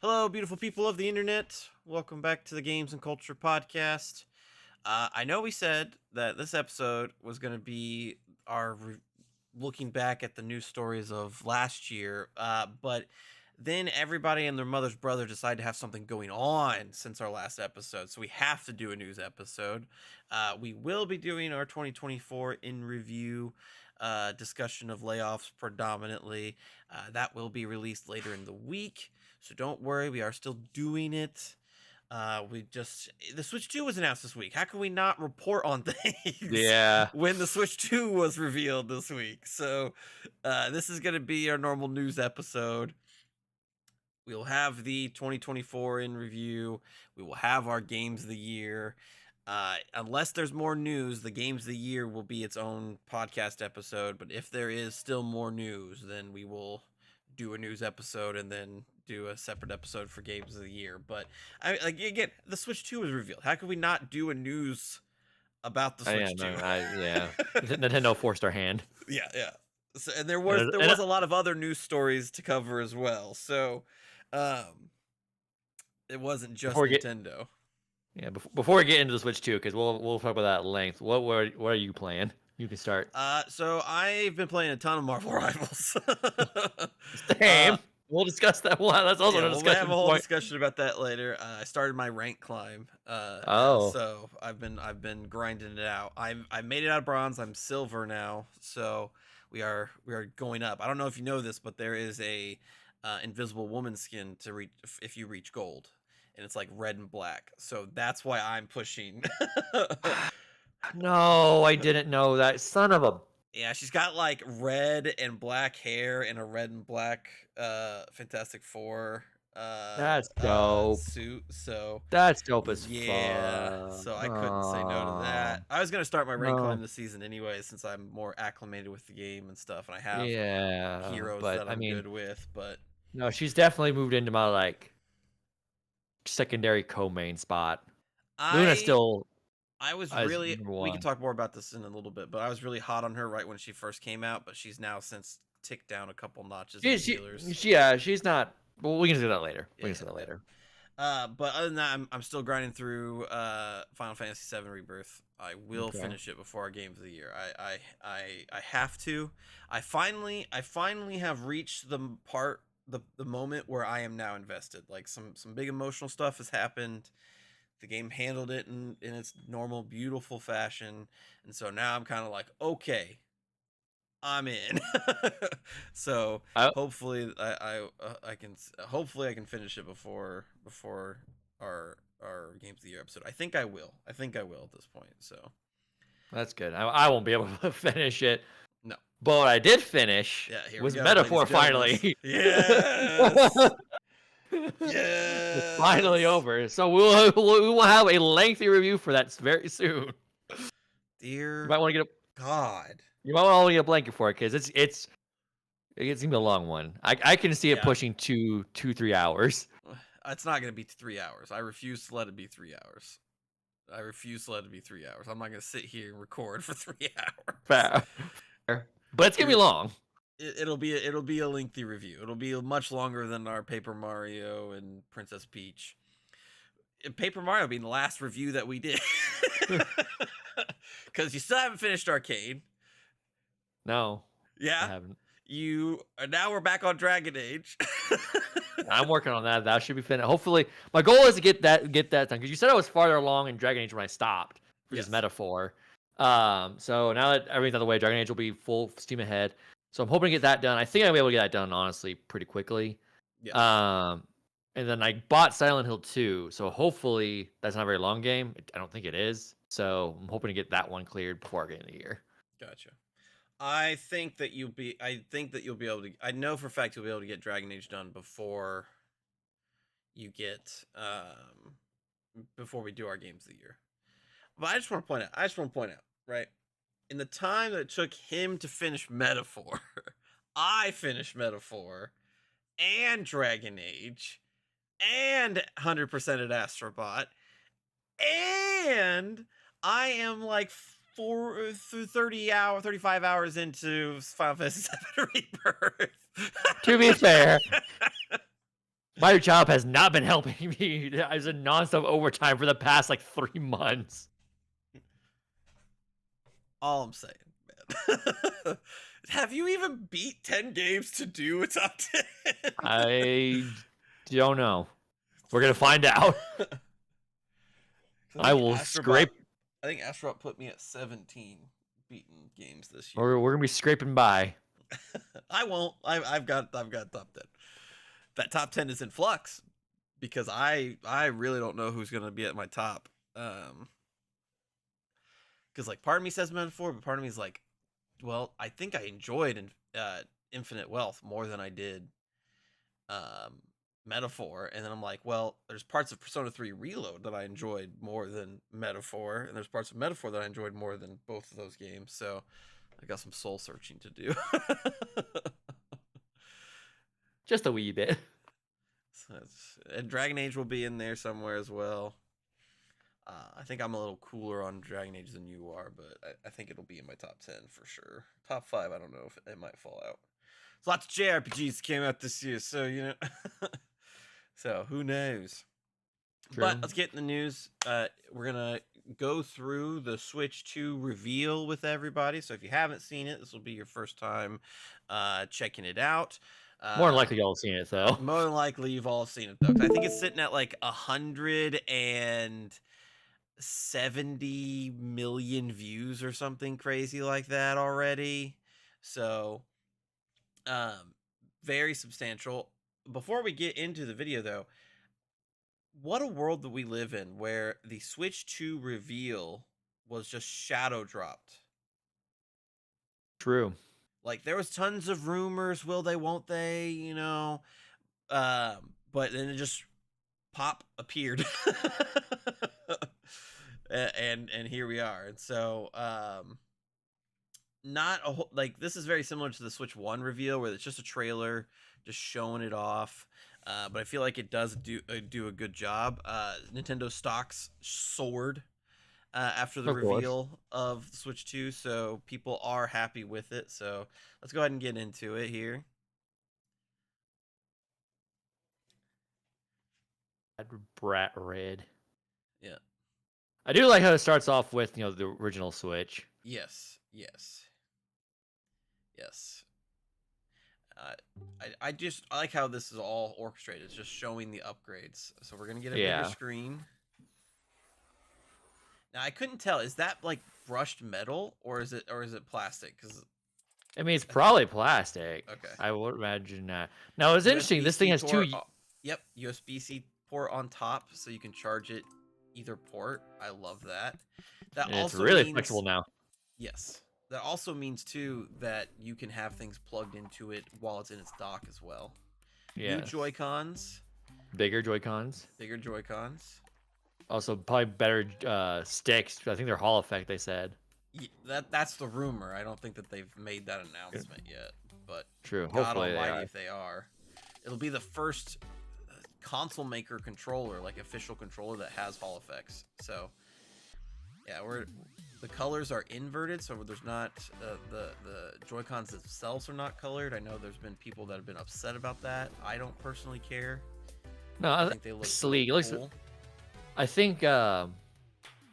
Hello, beautiful people of the internet. Welcome back to the Games and Culture Podcast. I know we said that this episode was going to be looking back at the news stories of last year, but then everybody and their mother's brother decided to have something going on since our last episode, so we have to do a news episode. We will be doing our 2024 in review discussion of layoffs predominantly. That will be released later in the week. So don't worry, we are still doing it. The Switch 2 was announced this week. How can we not report on things Yeah. when the Switch 2 was revealed this week? So this is going to be our normal news episode. We'll have the 2024 in review. We will have our games of the year. Unless there's more news, the games of the year will be its own podcast episode. But if there is still more news, then we will do a news episode and then do a separate episode for games of the year. But again, the Switch 2 was revealed. How could we not do a news about the Yeah, Switch 2? no, Nintendo forced our hand. Yeah. So, and there And, was a lot of other news stories to cover as well. So, it wasn't just before we Nintendo. before we get into the Switch 2, because we'll talk about that at length. What are you playing? You can start. So I've been playing a ton of Marvel Rivals. Same. We'll discuss that one. That's also a We'll discussion have a whole point. discussion about that later. I started my rank climb. Oh. So I've been grinding it out. I made it out of bronze. I'm silver now. So we are going up. I don't know if you know this, but there is a Invisible Woman skin to reach if you reach gold, and it's like red and black. So that's why I'm pushing. No, I didn't know that. Son of a. Yeah, she's got like red and black hair and a red and black Fantastic Four That's dope. suit. So That's dope as yeah, fuck. so I couldn't say no to that. I was gonna start my rank No. climb this season anyway, since I'm more acclimated with the game and stuff, and I have Yeah, heroes but that I I'm mean, good with. But no, she's definitely moved into my like secondary co-main spot. Luna's I still I was as really number we can one. talk more about this in a little bit, but I was really hot on her right when she first came out, but she's now since ticked down a couple notches in healers. She's not. Well, we can do that later. We can Yeah. do that later. But other than that, I'm still grinding through Final Fantasy VII Rebirth. I will Okay. finish it before our games of the year. I have to. I finally have reached the part the moment where I am now invested. Like some big emotional stuff has happened. The game handled it in its normal beautiful fashion, and so now I'm kind of like, okay, I'm in. So I hopefully I can hopefully I can finish it before our games of the year episode. I think I will. I think I will at this point. So That's good. I won't be able to finish it, no. but what I did finish Yeah, here we was go, ladies Metaphor and gentlemen. finally. Yes. It's Yes. finally over. So we will have a lengthy review for that very soon. Dear You might want to get God. you might want to get a blanket for it because it's gonna be a long one. I can see it Yeah. pushing 3 hours. It's not going to be 3 hours. I refuse to let it be 3 hours. I refuse to let it be 3 hours. I'm not going to sit here and record for 3 hours. Fair. But it's gonna be long. It'll be a lengthy review. It'll be much longer than our Paper Mario and Princess Peach. Paper Mario being the last review that we did, because you still haven't finished Arcade. No, I Yeah, haven't. now we're back on Dragon Age. I'm working on that. That should be finished. Hopefully, my goal is to get that done because you said I was farther along in Dragon Age when I stopped, which is Yes. Metaphor. So now that everything's out of the way, Dragon Age will be full steam ahead. So I'm hoping to get that done. I think I'll be able to get that done honestly pretty quickly. Yes. And then I bought Silent Hill 2, so hopefully that's not a very long game. I don't think it is. So I'm hoping to get that one cleared before the end of the year. Gotcha. I think that you'll be able to. I know for a fact you'll be able to get Dragon Age done before you get before we do our games of the year. But I just want to point out, right? In the time that it took him to finish Metaphor, I finished Metaphor and Dragon Age and 100% at Astrobot, and I am like 35 hours into Final Fantasy VII Rebirth. To be fair, My job has not been helping me as a nonstop overtime for the past like 3 months. All I'm saying, man. Have you even beat 10 games to do a top 10? I don't know. We're gonna find out. I I think will Astrobot scrape. I think Astrobot put me at 17 beaten games this Or year. we're gonna be scraping by. I won't. I've got top 10. That top 10 is in flux because I really don't know who's gonna be at my top. Because like part of me says Metaphor, but part of me is like, well, I think I enjoyed Infinite Wealth more than I did um, Metaphor, and then I'm like, well, there's parts of Persona 3 Reload that I enjoyed more than Metaphor, and there's parts of Metaphor that I enjoyed more than both of those games. So I got some soul searching to do. Just a wee bit. And Dragon Age will be in there somewhere as well. I think I'm a little cooler on Dragon Age than you are, but I think it'll be in my top 10 for sure. Top 5, I don't know if it might fall out. There's lots of JRPGs came out this year, so, you know. So, who knows? True. But let's get in the news. We're going to go through the Switch 2 reveal with everybody. So, if you haven't seen it, this will be your first time checking it out. More than likely, y'all have seen it though. More than likely, you've all seen it, though. I think it's sitting at like 170 million views or something crazy like that already. So, very substantial. Before we get into the video, though, what a world that we live in where the Switch 2 reveal was just shadow dropped. True. Like there was tons of rumors, will they, won't they, you know, but then it just pop appeared. and here we are. And so not a whole, like this is very similar to the Switch 1 reveal where it's just a trailer just showing it off. But I feel like it does do a good job. Nintendo stocks soared after the Of course. reveal of the Switch 2, so people are happy with it. So let's go ahead and get into it here. Brat red. Yeah. I do like how it starts off with the original Switch. Yes. Yes. Yes. I like how this is all orchestrated. It's just showing the upgrades. So we're gonna get a bigger screen. Now I couldn't tell. Is that like brushed metal or is it plastic? Because I mean, it's probably plastic. Okay. I would imagine that. Now it's interesting. This thing has two. Yep, USB-C port on top, so you can charge it either port. I love that. That It's also really means, flexible now. Yes. That also means too that you can have things plugged into it while it's in its dock as well. Yeah. New Joy-Cons. Bigger Joy-Cons. Bigger Joy-Cons. Also, probably better sticks. I think they're Hall effect. They said. Yeah, that's the rumor. I don't think that they've made that announcement yet, but True. God Hopefully Almighty, if they are, it'll be the first console maker controller, like official controller that has Hall effects. So, yeah, the colors are inverted, so there's not the Joy-Cons themselves are not colored. I know there's been people that have been upset about that. I don't personally care. No, I think they look sleek. cool. It looks. I think, and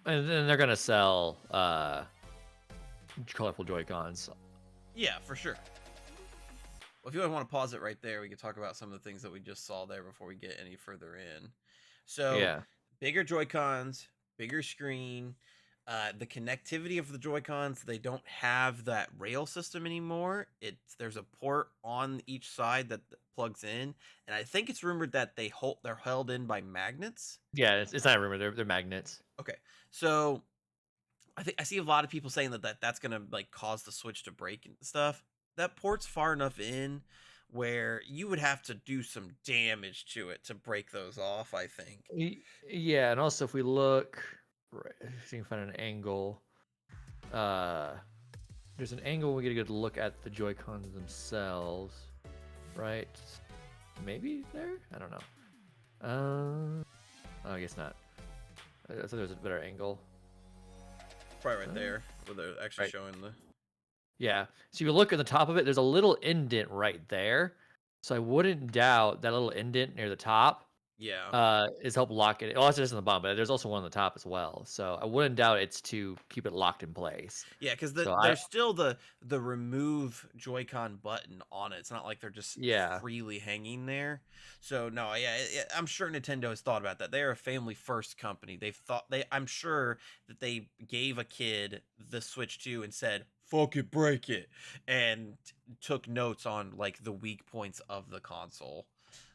then they're gonna sell colorful Joy-Cons. Yeah, for sure. Well, if you want to pause it right there, we can talk about some of the things that we just saw there before we get any further in. So, yeah, bigger Joy-Cons, bigger screen. The connectivity of the Joy-Cons, they don't have that rail system anymore. There's a port on each side that plugs in, and I think it's rumored that they're held in by magnets. Yeah, it's not a rumor. They're magnets. Okay, so I see a lot of people saying that's gonna like cause the Switch to break and stuff. That port's far enough in where you would have to do some damage to it to break those off, I think. Yeah, and also if we look, right, if you can find an angle, there's an angle we get a good look at the Joy-Cons themselves, right? Maybe there? I don't know. Oh, I guess not. I thought there was a better angle. Probably right there, where they're actually showing the... Yeah, so you look at the top of it, there's a little indent right there. So I wouldn't doubt that little indent near the top Yeah. is help lock it. Oh, it's just on the bottom, but there's also one on the top as well. So I wouldn't doubt it's to keep it locked in place. Yeah, because So there's still the remove Joy-Con button on it. It's not like they're just yeah. freely hanging there. So no, yeah, I'm sure Nintendo has thought about that. They are a family first company. I'm sure that they gave a kid the Switch 2 and said, "Fuck it, break it," and took notes on like the weak points of the console.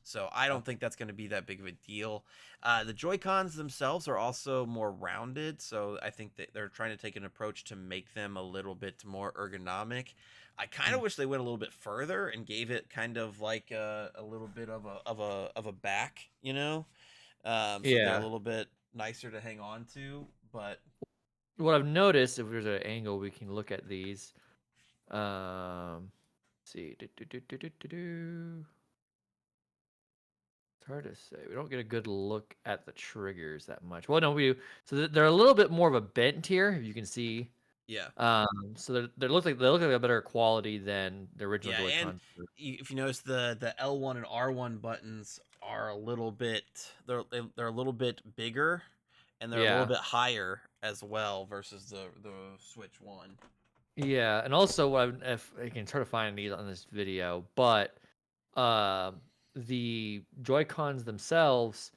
So I don't think that's going to be that big of a deal. The Joy Cons themselves are also more rounded, so I think that they're trying to take an approach to make them a little bit more ergonomic. I kind of Mm. wish they went a little bit further and gave it kind of like a little bit of a back, so they're a Yeah. little bit nicer to hang on to. But What I've noticed, if there's an angle we can look at these, let's see. It's hard to say. We don't get a good look at the triggers that much. Well, no, we do. So they're a little bit more of a bent here, if you can see. yeah, Um, so they look like a better quality than the original yeah, and Joy-Cons. if you notice the L1 and R1 buttons are a little bit they're a little bit bigger and they're a little Yeah. bit higher as well versus the Switch 1. Yeah, and also if I can try to find these on this video, but um the Joy-Cons themselves,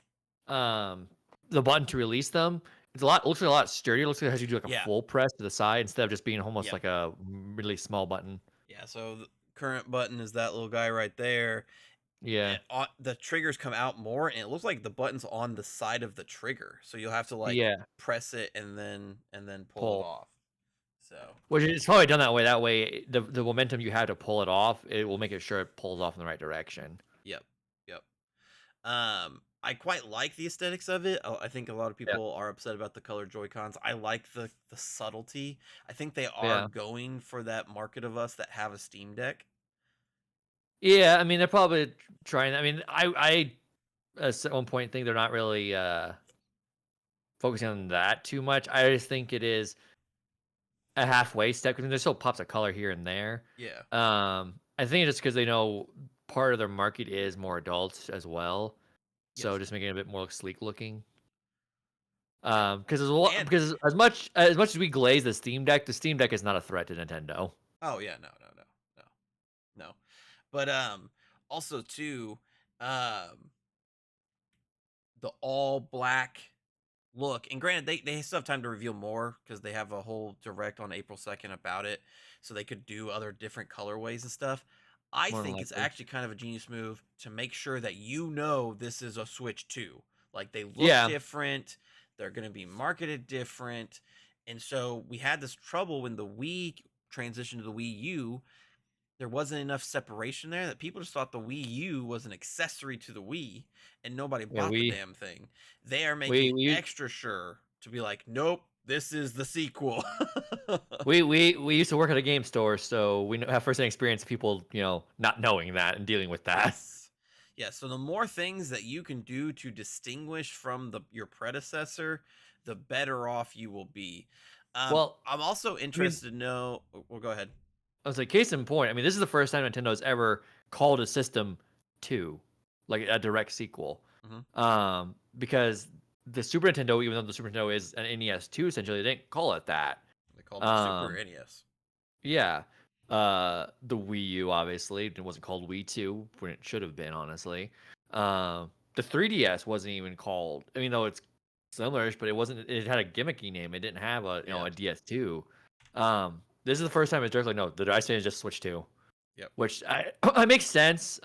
um the button to release them, looks like a lot sturdier. It looks like it has you do like a Yeah. full press to the side instead of just being almost Yep. like a really small button. Yeah, so the current button is that little guy right there. Yeah. The triggers come out more and it looks like the button's on the side of the trigger. So you'll have to like Yeah. press it and then pull it Pull. off. So, Which it's probably done that way. That way the momentum you have to pull it off, it will make it sure it pulls off in the right direction. yep. Yep. I quite like the aesthetics of it. I think a lot of Yeah. people are upset about the color Joy-Cons. I like the subtlety. I think they are Yeah. going for that market of us that have a Steam Deck. Yeah, I mean they're probably trying. I mean, at one point think they're not really focusing on that too much. I just think it is a halfway step because there's still pops of color here and there. Yeah. I think it's because they know part of their market is more adults as well, so Yes. just making it a bit more sleek looking. Yep. Because there's a lot, And because as much as we glaze the Steam Deck is not a threat to Nintendo. oh yeah, no. But also too, um the all black look. And granted, they still have time to reveal more because they have a whole direct on April 2nd about it, so they could do other different colorways and stuff. I More than think it's likely. actually kind of a genius move to make sure that this is a Switch 2. Like they look Yeah, different, they're going to be marketed different. And so we had this trouble when the Wii transitioned to the Wii U. There wasn't enough separation there that people just thought the Wii U was an accessory to the Wii and nobody yeah. bought the We damn thing. They are we making we extra sure to be like, nope, this is the sequel. we used to work at a game store, so we have firsthand experience of people, not knowing that and dealing with that. Yes. Yeah, so the more things that you can do to distinguish from your predecessor, the better off you will be. Well, I'm also I mean, interested to know. Well, go ahead. I was like, case in point. I mean, this is the first time Nintendo's ever called a system two, like a direct sequel. Hmm. Because the Super Nintendo, even though the Super Nintendo is an NES two, essentially, they didn't call it that. They called it Super Um, NES. yeah. The Wii U, obviously, it wasn't called Wii 2 when it should have been, honestly. The 3DS wasn't even called. I mean, though it's similar-ish, but it wasn't. It had a gimmicky name. It didn't have Yeah. a DS2. This is the first time it's directly no. The device is just Switch 2, Yep. which it makes sense.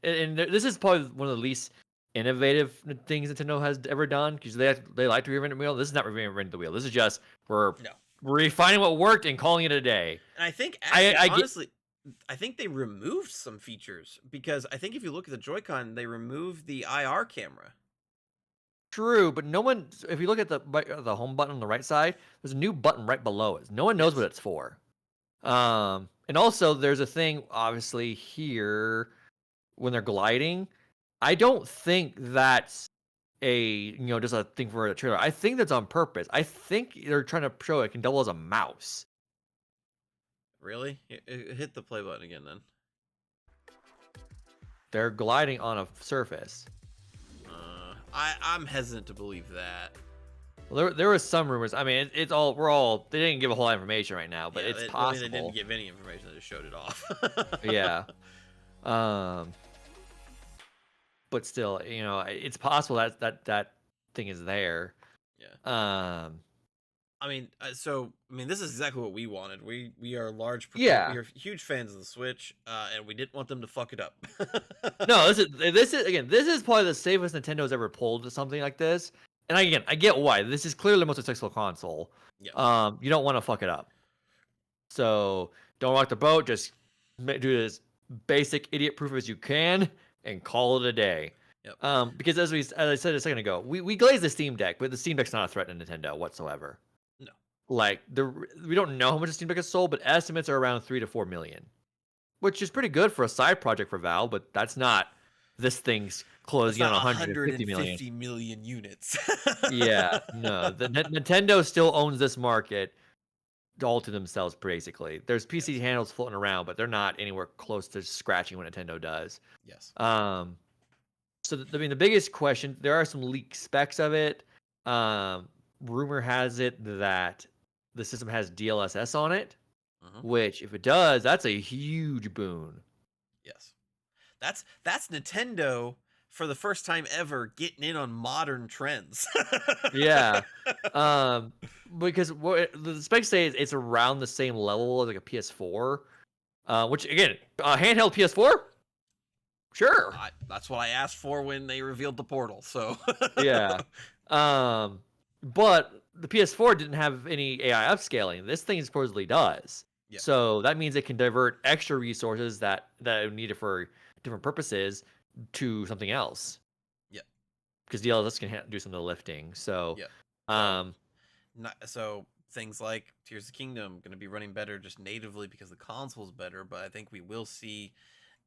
This is probably one of the least innovative things Nintendo has ever done because they like to reinvent the wheel. This is not reinventing the wheel. This is just we're No. refining what worked and calling it a day. And I think I actually, I get honestly, I think they removed some features because I think if you look at the Joy-Con, they removed the IR camera. true, but no one. If you look at the home button on the right side, there's a new button right below it. No one knows what Yes. it's for. And also there's a thing obviously here when they're gliding. I don't think that's just a thing for a trailer. I think that's on purpose. I think they're trying to show it can double as a mouse. Really? Hit the play button again then. They're gliding on a surface. I'm hesitant to believe that. Well, there was some rumors. I mean, it's all they didn't give a whole lot of information right now, but Yeah, it's I mean, they didn't possible. give any information. They just showed it off. Yeah. Um, but still, it's possible that thing is there. Yeah. Um, I mean, this is exactly what we wanted. We are we yeah. are huge fans of the Switch, and we didn't want them to fuck it up. No, this is probably the safest Nintendo's ever pulled to something like this. And again, I get why. This is clearly the most successful console. Yeah. You don't want to fuck it up. So don't rock the boat. Just do this basic idiot proof as you can and call it a day. Yep. Because as I said a second ago, we glazed the Steam Deck, but the Steam Deck's not a threat to Nintendo whatsoever. No. Like we don't know how much the Steam Deck has sold, but estimates are around 3 to 4 million, which is pretty good for a side project for Valve. But that's not this thing's That's closing on not 150 million. 150 million units. Yeah, no, the Nintendo still owns this market all to themselves, basically. There's PC handles floating around, but they're not anywhere close to scratching what Nintendo does. Yes. So I mean, the biggest question, there are some leaked specs of it. Rumor has it that the system has DLSS on it, which, if it does, that's a huge boon. Yes. That's Nintendo for the first time ever getting in on modern trends. Yeah. Because what the specs say is it's around the same level as like a PS4. Which again, handheld PS4? Sure. That's what I asked for when they revealed the Portal. So yeah. But the PS4 didn't have any AI upscaling. This thing supposedly does. Yeah. So that means it can divert extra resources that are needed for different purposes to something else. Yeah. Because DLSS can do some of the lifting. So, so things like Tears of the Kingdom going to be running better just natively because the console's better, but I think we will see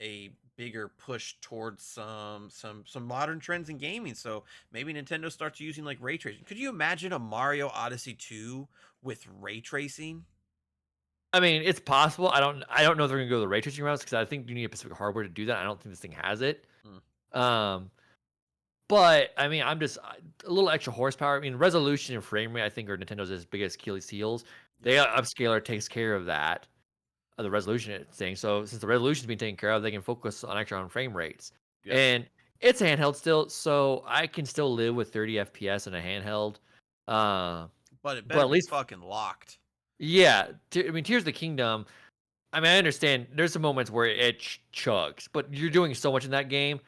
a bigger push towards some modern trends in gaming. So maybe Nintendo starts using like ray tracing. Could you imagine a Mario Odyssey 2 with ray tracing? I mean, it's possible. I don't know if they're gonna go the ray tracing routes because I think you need a specific hardware to do that. I don't think this thing has it. But I mean, I'm just a little extra horsepower. I mean, resolution and frame rate, I think, are Nintendo's biggest Achilles heels. They upscaler takes care of that, the resolution thing. So since the resolution's being taken care of, they can focus on extra on frame rates. Yeah. And it's handheld still, so I can still live with 30 FPS in a handheld. But it better at least fucking locked. Yeah, I mean, Tears of the Kingdom. I mean, I understand there's some moments where it chugs, but you're doing so much in that game.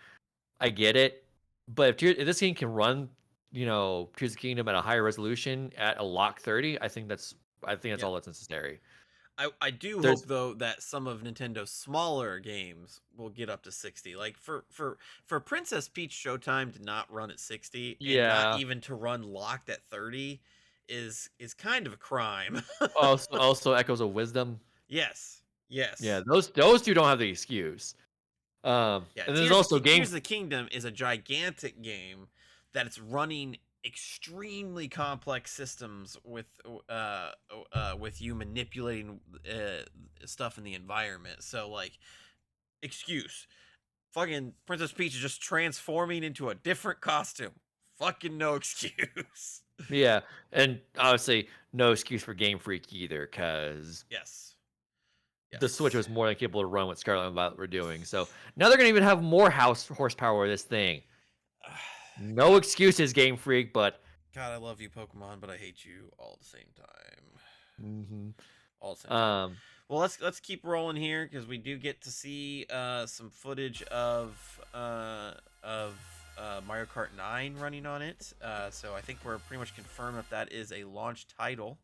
I get it. But if this game can run, Tears of the Kingdom at a higher resolution at a lock 30, I think that's all that's necessary. I do hope though that some of Nintendo's smaller games will get up to 60. Like for Princess Peach Showtime to not run at 60 and not even to run locked at 30 is kind of a crime. also Echoes of Wisdom. Yes. Yes. Yeah, those two don't have the excuse. And there's also Tears of the Kingdom is a gigantic game that it's running extremely complex systems with you manipulating stuff in the environment. So like, excuse, fucking Princess Peach is just transforming into a different costume. Fucking no excuse. Yeah, and obviously no excuse for Game Freak either, because yes. The Switch was more than capable to run what Scarlet and Violet were doing. So now they're gonna even have more horsepower with this thing. No excuses, Game Freak, but God, I love you, Pokemon, but I hate you all at the same time. All the same time. Well, let's keep rolling here because we do get to see some footage of Mario Kart 9 running on it. So I think we're pretty much confirmed that is a launch title.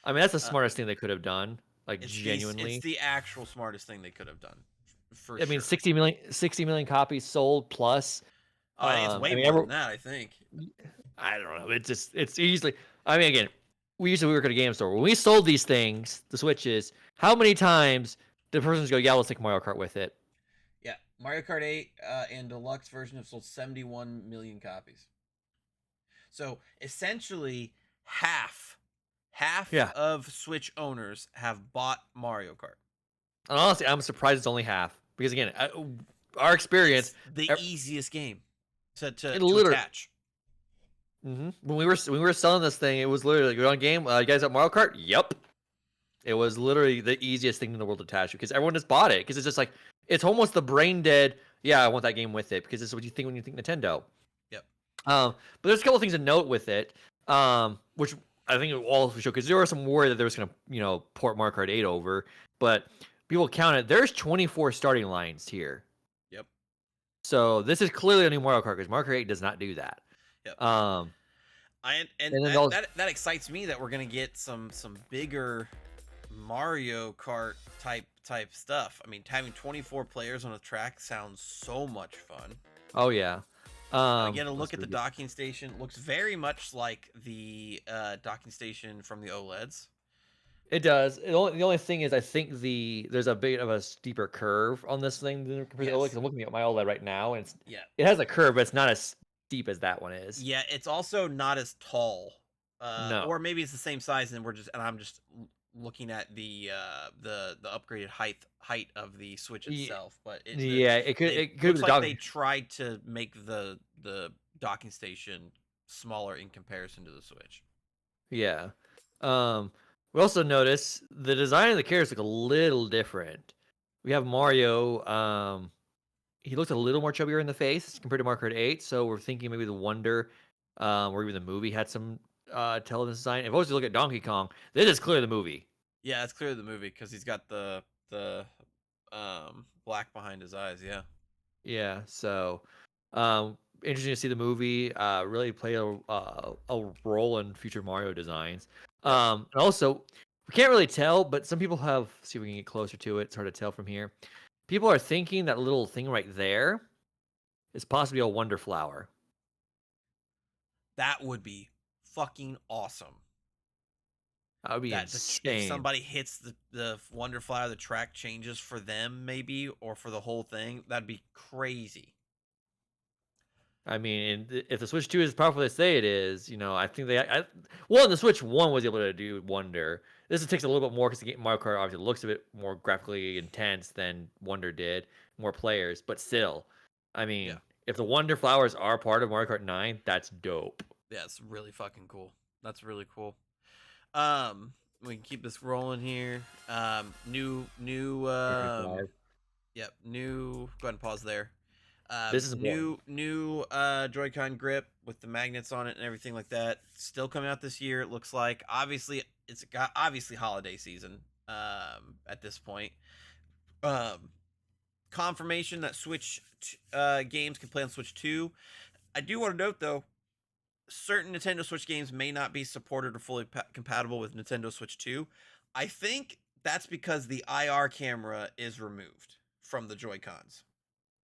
I mean, that's the smartest thing they could have done. Like, genuinely, it's the actual smartest thing they could have done. I mean, 60 million copies sold plus. It's way more than that, I think. I don't know. It's easily. I mean, again, we work at a game store. When we sold these things, the Switches, how many times did persons go, "Yeah, let's take Mario Kart with it"? Yeah, Mario Kart 8 and deluxe version have sold 71 million copies. So essentially, half of Switch owners have bought Mario Kart. And honestly, I'm surprised it's only half because again, our experience, It's the easiest game it to literally. attach. When we were selling this thing, it was literally go on game. You guys at Mario Kart? Yep. It was literally the easiest thing in the world to attach because everyone just bought it because it's just like it's almost the brain dead. Yeah, I want that game with it because this is what you think when you think Nintendo. Yep. But there's a couple things to note with it, which I think it will also show because there was some worry that they was going to port Mario Kart 8 over, but people counted. There's 24 starting lines here, Yep. so this is clearly a new Mario Kart because Mario Kart 8 does not do that. Yep. Um, And and then that, those, that excites me that we're gonna get some bigger Mario Kart type stuff. I mean, having 24 players on a track sounds so much fun. oh yeah. Get a look let's at the see. docking station. Looks very much like the docking station from the OLEDs. It does. The only thing is, I think there's a bit of a steeper curve on this thing compared to the OLED. Yes. Because I'm looking at my OLED right now, and Yeah. it has a curve, but it's not as steep as that one is. Yeah. It's also not as tall. Or No. maybe it's the same size, and I'm just looking at the upgraded height of the Switch Ye- itself. But Yeah, they it could be looks the like dog. they tried to make the docking station smaller in comparison to the Switch. Yeah. We also notice the design of the characters look a little different. We have Mario. He looks a little more chubbier in the face compared to Mario Kart 8, so we're thinking maybe the Wonder, or even the movie had some tell in the design. If I was to look at Donkey Kong, this is clearly the movie. Yeah, it's clearly the movie because he's got the black behind his eyes. Yeah. Yeah, so interesting to see the movie really play a role in future Mario designs. Yep. And also, we can't really tell, but some people have. See if we can get closer to it. It's hard to tell from here. People are thinking that little thing right there is possibly a Wonder Flower. That would be fucking awesome. That would be That if insane. somebody hits the Wonder Flower, the track changes for them maybe or for the whole thing. That'd be crazy. I mean, if the Switch 2 is as powerful as they say it is, I think well, the Switch 1 was able to do Wonder. This takes a little bit more because the game Mario Kart obviously looks a bit more graphically intense than Wonder did, more players, but still, I Yeah. mean, if the Wonder Flowers are part of Mario Kart 9, that's dope. Yeah, it's really fucking cool. That's really cool. Um, we can keep this rolling here. New Mario Kart 5. yep, new go ahead and pause there. This is important. New Joy-Con grip with the magnets on it and everything like that. Still coming out this year, it looks like. Obviously, it's got obviously holiday season at this point. Um Confirmation that Switch games can play on Switch 2. I do want to note though, certain Nintendo Switch games may not be supported or fully compatible with Nintendo Switch 2. I think that's because the IR camera is removed from the Joy-Cons.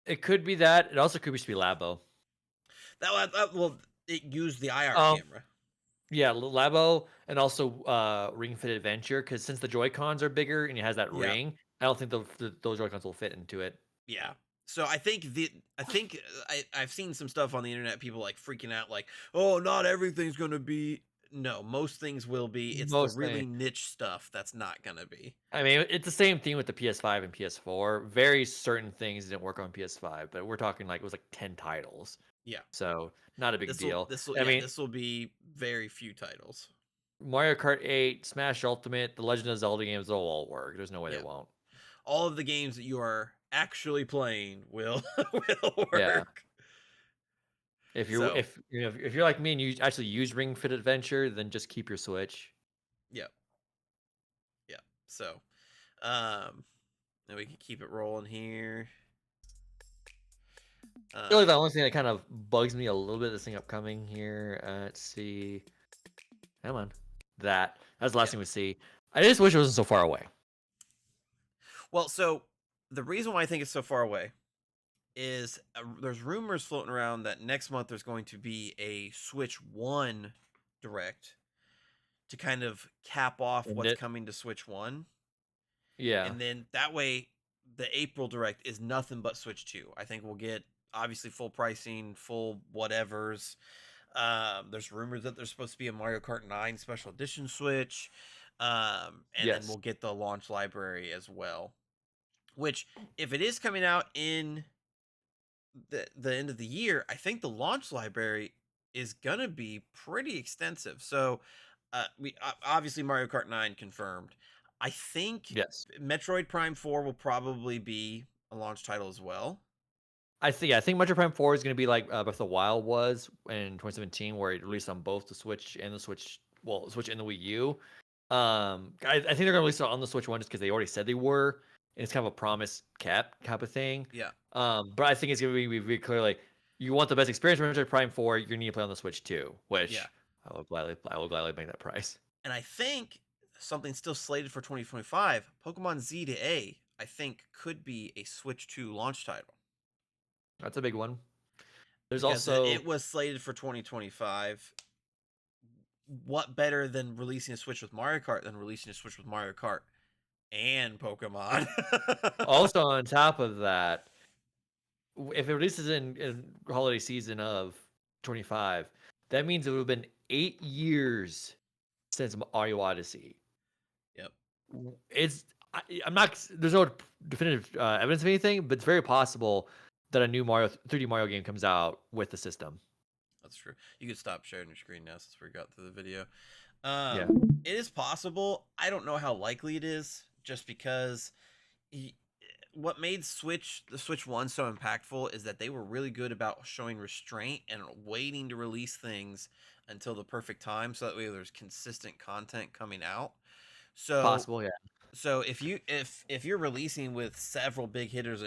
It could be that. It also could just be Labo. Well, it used the IR Um, camera. yeah, Labo and also Ring Fit Adventure because since the Joy Cons are bigger and it has that Yeah. ring, I don't think those Joy Cons will fit into it. Yeah. So I've seen some stuff on the internet, people like freaking out, like, oh, not everything's gonna be. No, most things will be. It's the Most really things. niche stuff that's not gonna be. I mean, it's the same thing with the PS5 and PS4. Very certain things didn't work on PS5, but we're talking like it was like 10 titles, Yeah. so not a big deal. I Yeah, mean, this will be very few titles. Mario Kart 8, Smash Ultimate, the Legend of Zelda games, they'll all work. There's no way they Yeah. won't. All of the games that you are actually playing will will Yeah. work. So If you're like me and you actually use Ring Fit Adventure, then just keep your Switch. yeah. Yeah. So um and we can keep it rolling here. Really, the only thing that kind of bugs me a little bit, this thing upcoming here. Let's see. Come on. That's the last Yeah. thing we see. I just wish it wasn't so far away. Well, so the reason why I think it's so far away is there's rumors floating around that next month there's going to be a Switch 1 direct to kind of cap off And what's it, coming to Switch 1. yeah. And then that way the April direct is nothing but Switch 2. I think we'll get obviously full pricing, full whatevers. There's rumors that there's supposed to be a Mario Kart 9 special edition Switch. And then Yes. we'll get the launch library as well. Which, if it is coming out in the end of the year, I think the launch library is gonna be pretty extensive. So, we obviously Mario Kart 9 confirmed. I think Yes. Metroid Prime 4 will probably be a launch title as well. I think Metro Prime 4 is gonna be like, Breath of the Wild was in 2017, where it released on both the Switch and the Switch well, Switch and the Wii U. I think they're gonna release it on the Switch one just because they already said they were, and it's kind of a promise kept type of thing. Yeah, But I think it's gonna be very clear, like, you want the best experience for Metroid Prime 4, you need to play on the Switch too, yeah. which I will gladly make that price. And I think something still slated for 2025, Pokemon Z to A, I think could be a Switch 2 launch title That's a big one. There's because also it was slated for 2025. What better than releasing a Switch with Mario Kart than releasing a Switch with Mario Kart and Pokemon? also on top of that, if it releases in holiday season of 25, that means it would have been 8 years since Mario Odyssey. Yep, It's I'm not. There's no definitive evidence of anything, but it's very possible that a new Mario 3D Mario game comes out with the system. that's true. You could stop sharing your screen now since we got through the video. Yeah, It is possible. I don't know how likely it is, just because what made the Switch 1 so impactful is that they were really good about showing restraint and waiting to release things until the perfect time so that way there's consistent content coming out. So possible. Yeah, if you're releasing with several big hitters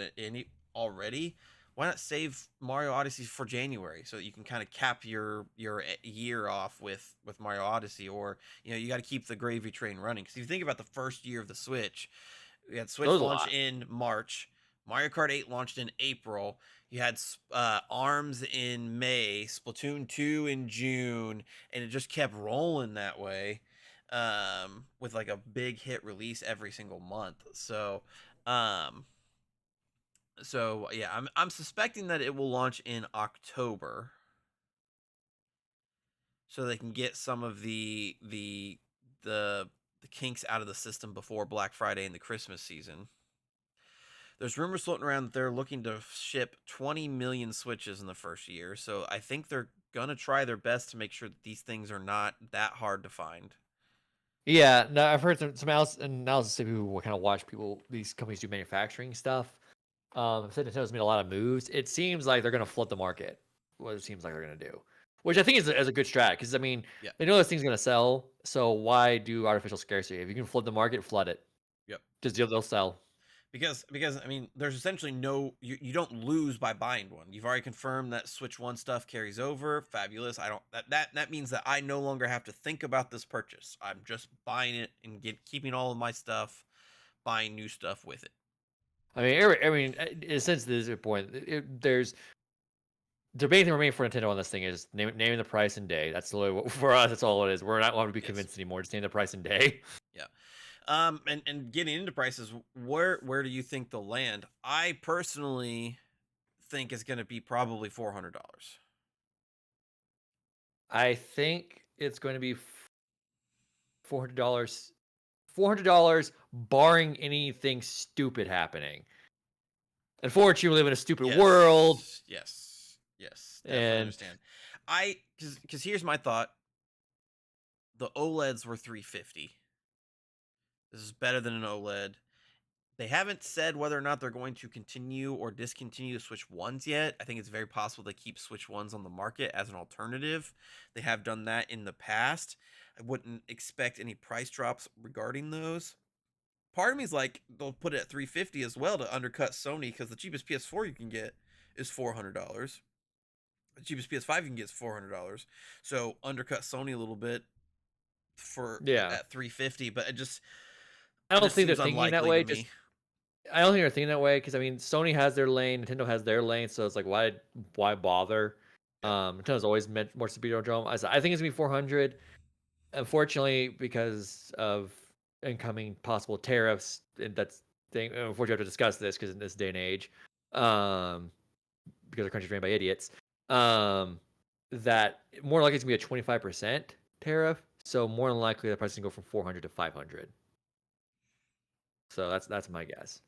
already, why not save Mario Odyssey for January so that you can kind of cap your year off with Mario Odyssey, or you got to keep the gravy train running. Because if you think about the first year of the Switch, we had that Switch was a launch lot. in March, Mario Kart 8 launched in April. You had Arms in May, Splatoon 2 in June, and it just kept rolling that way, with like a big hit release every single month. Um, so yeah, I'm suspecting that it will launch in October, so they can get some of the kinks out of the system before Black Friday and the Christmas season. There's rumors floating around that they're looking to ship 20 million Switches in the first year, so I think they're gonna try their best to make sure that these things are not that hard to find. Yeah, no, I've heard some analysis of people who kind of watch these companies do manufacturing stuff. Said Nintendo's made a lot of moves. It seems like they're going to flood the market. What it seems like they're going to do, which I think is a good strat because I mean Yeah. they know this thing's going to sell. So why do artificial scarcity? If you can flood the market, flood it. Yep. Just they'll sell. Because I mean, there's essentially you don't lose by buying one. You've already confirmed that Switch 1 stuff carries over. Fabulous. I don't that means that I no longer have to think about this purchase. I'm just buying it and keeping all of my stuff, buying new stuff with it. I mean, in a sense, there's a point. There's the main thing remaining for Nintendo on this thing is naming the price and day. That's literally for us. That's all it is. We're not want to be Yes. convinced anymore. Just name the price and day. Yeah. And getting into prices, where do you think they'll land? I personally think it's going to be probably $400. I think it's going to be $400. $400, barring anything stupid happening. Unfortunately, we live in a stupid world, Yes. Yes. Yes. Definitely and understand. I Cuz here's my thought. The OLEDs were 350. This is better than an OLED. They haven't said whether or not they're going to continue or discontinue the Switch Ones yet. I think it's very possible they keep Switch Ones on the market as an alternative. They have done that in the past. I wouldn't expect any price drops regarding those. Part of me is like they'll put it at 350 as well to undercut Sony, because the cheapest PS4 you can get is $400. The cheapest PS5 you can get is $400. So undercut Sony a little bit for yeah, at 350, but I it don't just think they're seems thinking that unlikely to way. Just me. I don't think they're thinking that way because I mean, Sony has their lane, Nintendo has their lane, so it's like why bother? Yep. Nintendo's always meant more superior drum. I think it's gonna be 400. Unfortunately, because of incoming possible tariffs, and that's thing. Unfortunately, we have to discuss this because in this day and age, um, because our country's ran by idiots, um, that more likely it's gonna be a 25% tariff. So more than likely the price can go from 400 to 500. So that's my guess.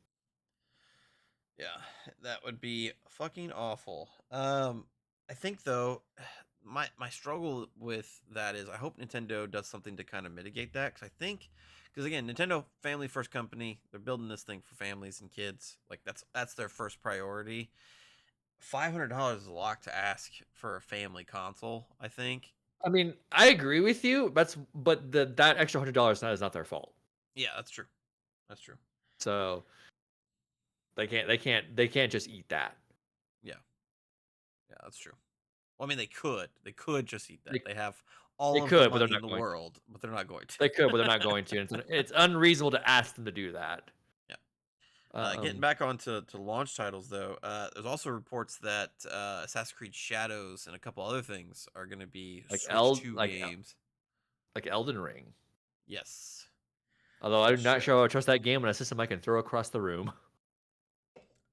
Yeah, that would be fucking awful. I think though, my struggle with that is I hope Nintendo does something to kind of mitigate that because I think because again, Nintendo family first company, they're building this thing for families and kids. Like that's their first priority. $500 is a lot to ask for a family console. I think. I mean, I agree with you. But that extra $100 is not their fault. Yeah, that's true. That's true. So they can't just eat that. Yeah, yeah, that's true. Well, I mean, they could. They could just eat that. They They have they all of the could, but they're money in not the going to. world, but they're not going to. They could, but they're not going to. And it's unreasonable to ask them to do that. Yeah. Getting Um, back onto to launch titles, though, there's also reports that Assassin's Creed Shadows and a couple other things are going to be like Switch 2 El games. like Elden Ring. Yes. Although I'm not So, sure I trust that game on a system I can throw across the room.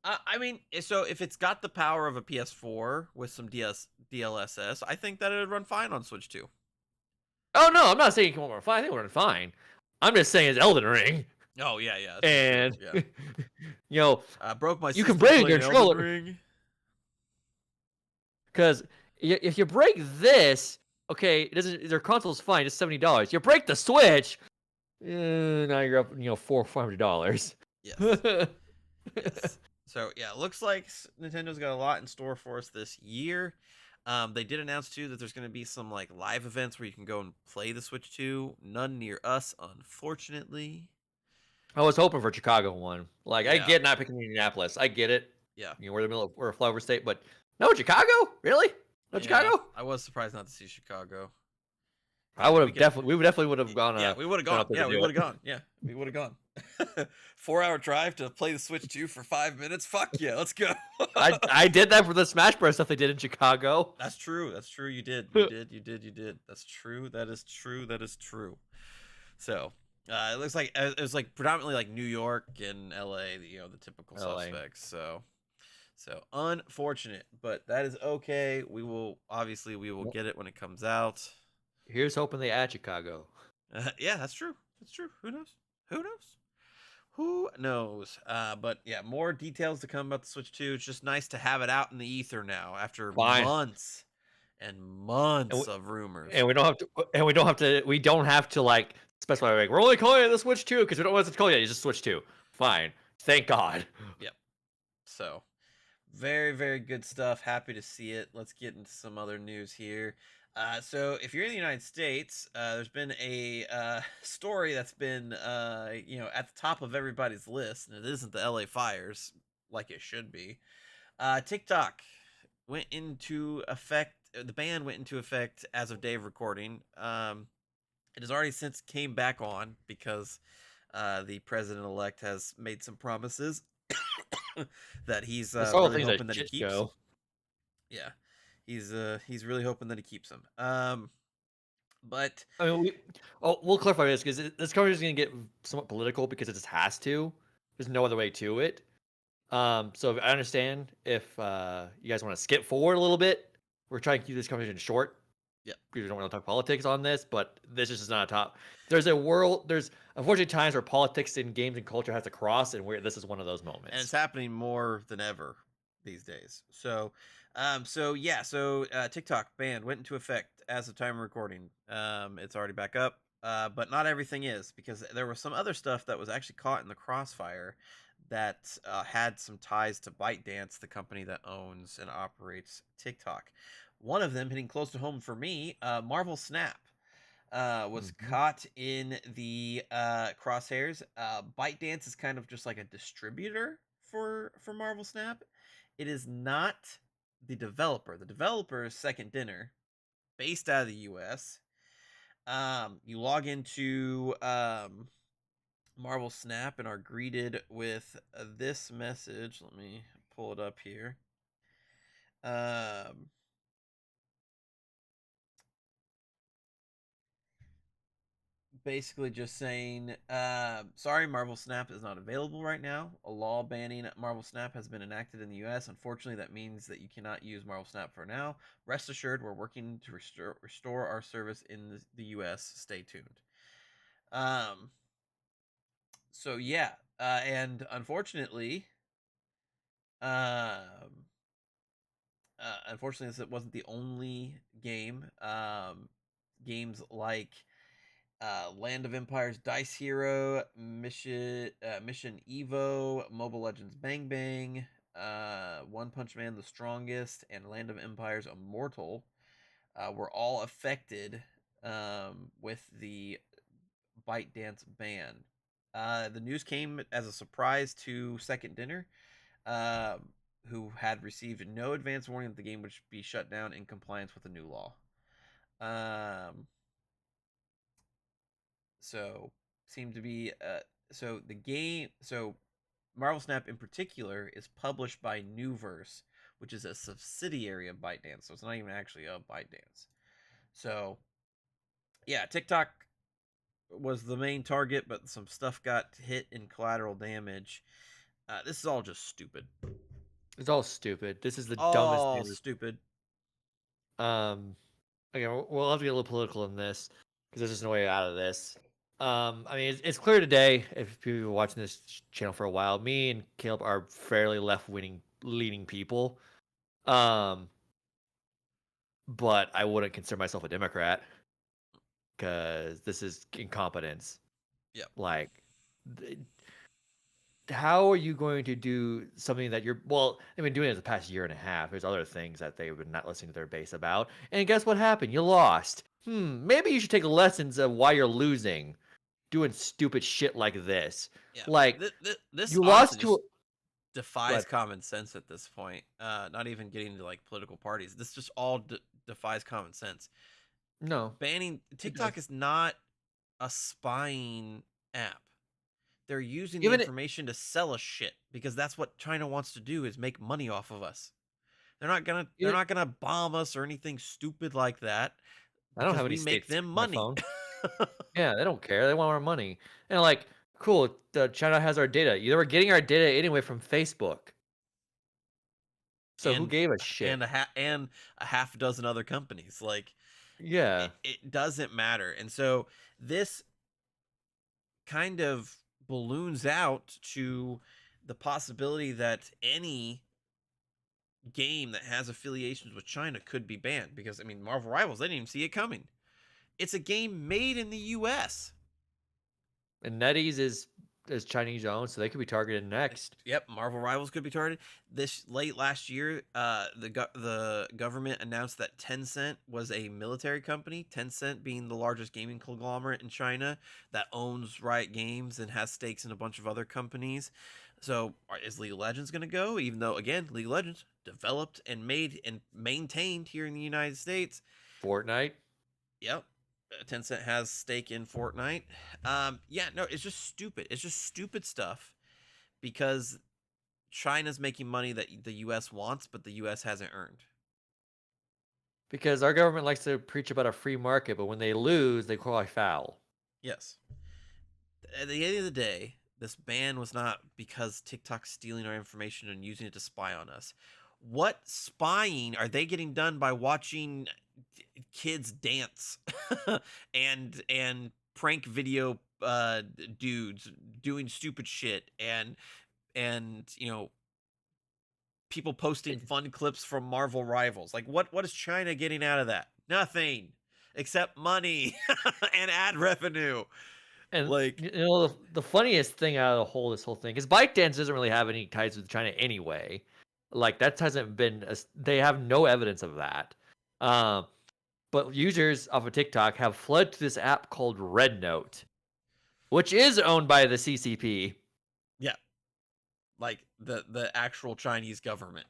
I mean, so if it's got the power of a PS4 with some DLSS, I think that it would run fine on Switch 2. Oh no, I'm not saying it won't run fine. I think we're fine. I'm just saying it's Elden Ring, Oh yeah, yeah, that's for sure. and Yeah. you know Broke my you can system break a playing Elden controller Ring. because if you break this, okay, it doesn't. Their console's fine. It's $70. You break the Switch, now you're up, $400-$500. Yes. Yes. So yeah, it looks like Nintendo's got a lot in store for us this year. They did announce too that there's going to be some like live events where you can go and play the Switch 2. None near us, unfortunately. I was hoping for Chicago one. Like I Yeah, get not picking Indianapolis. I get it. yeah, We're a flower state, but no Chicago? Really? No yeah. Chicago? I was surprised not to see Chicago. I Yeah, would we have could. definitely. We definitely would have Yeah, we would have gone gone. up there Yeah, to we do would it. have gone. Yeah, we would have gone. 4 hour drive to play the Switch 2 for 5 minutes. Fuck yeah, let's go. I did that for the Smash Bros stuff they did in Chicago. That's true. That's true. You did. You did. You did. You did. That's true. That is true. That is true. So it looks like it was like predominantly like New York and L.A. The typical LA. suspects. So unfortunate, but that is okay. We will Well, get it when it comes out. here's hoping they add Chicago. Yeah, that's true. That's true. Who knows? Who knows? Who knows? But yeah, more details to come about the Switch 2. It's just nice to have it out in the ether now after Fine. months and And months of rumors. and we don't have to like specify like we're only calling it the Switch 2 because we don't want it to call it. You just Switch 2. Fine. Thank God. Yep. So very, very good stuff. Happy to see it. Let's get into some other news here. So, if you're in the United States, there's been a story that's been, at the top of everybody's list, and it isn't the LA fires like it should be. TikTok went into effect. The ban went into effect as of day of recording. It has already since came back on because the president elect has made some promises that he's This whole really thing's a hoping that he shit keeps. show. Yeah, he's really hoping that he keeps them. But I mean, we'll clarify this because this conversation is going to get somewhat political because it just has to. There's no other way to it. So I understand if you guys want to skip forward a little bit. We're trying to keep this conversation short yeah, because we don't want to talk politics on this, but this is just not a top. There's unfortunately times where politics in games and culture has to cross, and this is one of those and it's moments. happening more than ever these days. So TikTok ban went into effect as of time of recording. It's already back up. But not everything is because there was some other stuff that was actually caught in the crossfire that had some ties to ByteDance, the company that owns and operates TikTok. One of them hitting close to home for me, Marvel Snap. Was Hmm. caught in the crosshairs. ByteDance is kind of just like a distributor for Marvel Snap. It is not the developer. The developer is Second Dinner, based out of the U.S. You log into Marvel Snap and are greeted with this message. Let me pull it up here. Um, Basically just saying, sorry, Marvel Snap is not available right now. A law banning Marvel Snap has been enacted in the US. Unfortunately, that means that you cannot use Marvel Snap for now. Rest assured, we're working to restore our service in the US. Stay tuned. Um, so yeah, and unfortunately, Um, Unfortunately, this wasn't the only game. Games like Land of Empires, Dice Hero, Mission Evo, Mobile Legends Bang Bang, One Punch Man The Strongest, and Land of Empires Immortal were all affected with the ByteDance ban. The news came as a surprise to Second Dinner, um, who had received no advance warning that the game would be shut down in compliance with the new law. Um, so seemed to be so the game so Marvel Snap in particular is published by Newverse, which is a subsidiary of ByteDance, so it's not even actually of ByteDance. So yeah, TikTok was the main target, but some stuff got hit in collateral damage. This is all just stupid. It's all stupid. This is the dumbest All thing. stupid. Um, okay, we'll have to get a little political in this because there's just no way out of this. I mean, it's clear today if people have been watching this channel for a while. Me and Caleb are fairly left-wing leaning people. Um, but I wouldn't consider myself a Democrat because this is incompetence. Yep. Like, th- how are you going to do something that you're well, they've been doing it the past year and a half. There's other things that they've been not listening to their base about. And guess what happened? You lost. Maybe you should take lessons of why you're losing, doing stupid shit like this. Yeah. Like This you honestly lost to just defies what? common sense at this point. Not even getting to like political parties. This just all defies common sense. No, Banning it does. TikTok is not a spying app. They're using the Even it, information to sell us shit because that's what China wants to do is make money off of us. They're even not gonna bomb us or anything stupid like that I don't because have any we make states them on my money. phone. Yeah, they don't care. They want our money. And like, cool, China has our data. They were getting our data anyway from Facebook. So who and gave a shit? and a half dozen other companies. Like Yeah. it doesn't matter. And so this kind of balloons out to the possibility that any game that has affiliations with China could be banned because I mean Marvel Rivals they didn't even see it coming. It's a game made in the US. And NetEase is Chinese owned, so they could be targeted next. Yep, Marvel Rivals could be targeted. This late last year, the government announced that Tencent was a military company. Tencent being the largest gaming conglomerate in China that owns Riot Games and has stakes in a bunch of other companies. So, is League of Legends going to go? Even though, again, League of Legends developed and made and maintained here in the United States. Fortnite. Yep, Tencent has stake in Fortnite. Yeah, no, it's just stupid. It's just stupid stuff because China's making money that the U.S. wants, but the U.S. hasn't earned. Because our government likes to preach about a free market, but when they lose, they cry foul. Yes. At the end of the day, this ban was not because TikTok's stealing our information and using it to spy on us. What spying are they getting done by watching kids dance and prank video dudes doing stupid shit and people posting fun clips from Marvel Rivals. Like what is China getting out of that? Nothing except money and ad revenue. And Like the funniest thing out of this whole thing is ByteDance doesn't really have any ties with China anyway. Like that hasn't been. They have no evidence of that. Um, but users of a TikTok have fled to this app called Red Note, which is owned by the CCP. yeah, like the actual Chinese government.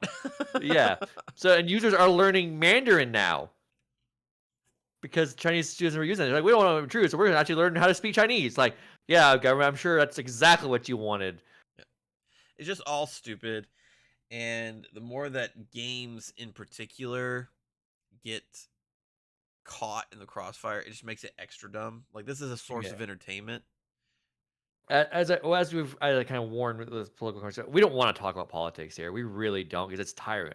Yeah. So and users are learning Mandarin now because Chinese students are using it. They're like, we don't want to intrude, so we're gonna actually learn how to speak Chinese. Like, yeah, government, I'm sure that's exactly what you wanted. It's just all stupid. And the more that games in particular get caught in the crossfire, it just makes it extra dumb. Like this is a source Yeah. of entertainment. As we've I kind of warned with this political conversation, we don't want to talk about politics here. We really don't because it's tiring.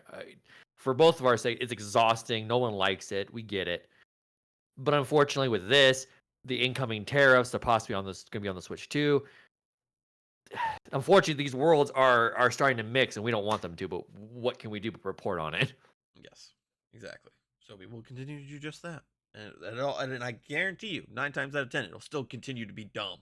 For both of our sake, it's exhausting. No one likes it. We get it. But unfortunately, with this, the incoming tariffs are possibly on this going to be on the Switch too. unfortunately, these worlds are starting to mix, and we don't want them to. But what can we do but report on it? Yes, exactly. So we will continue to do just that. And I guarantee you, 9 times out of 10, it'll still continue to be dumb.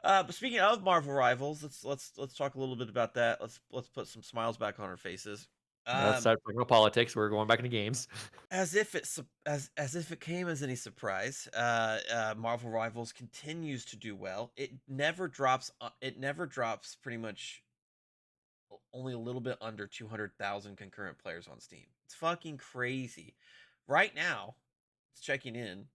But speaking of Marvel rivals, let's talk a little bit about that. Let's put some smiles back on our faces. Let's Um, start talking about politics. We're going back into games. as if it came as any surprise, Marvel Rivals continues to do well. It never drops. It never drops. Pretty much only a little bit under 200,000 concurrent players on Steam. It's fucking crazy. Right now, it's checking in.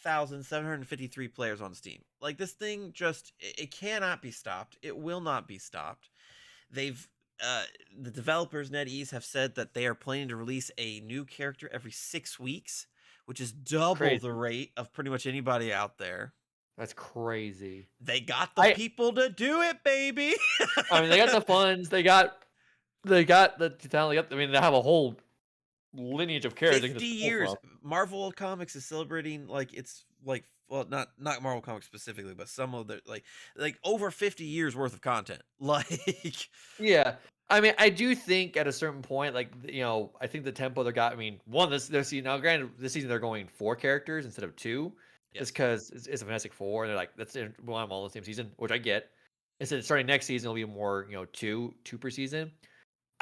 440,753 players on Steam. Like this thing just it cannot be stopped. It will not be stopped. They've uh the developers NetEase have said that they are planning to release a new character every 6 weeks, which is double the Crazy. rate of pretty much anybody out there. That's crazy. They got the I people to do it, baby. I mean, they got the funds. They got the talent. I mean, they have a whole lineage of characters they can 50 just pull years. from. Marvel Comics is celebrating like it's like well not Marvel Comics specifically, but some of the like over 50 years worth of content. Like Yeah. I mean, I do think at a certain point, like I think the tempo they got. I mean, one this season. Now, granted, this season they're going 4 characters instead of 2, just yes. because it's a Fantastic Four, and they're like that's it, we want them all in the same season, which I get. Instead, starting next season, it'll be more two per season.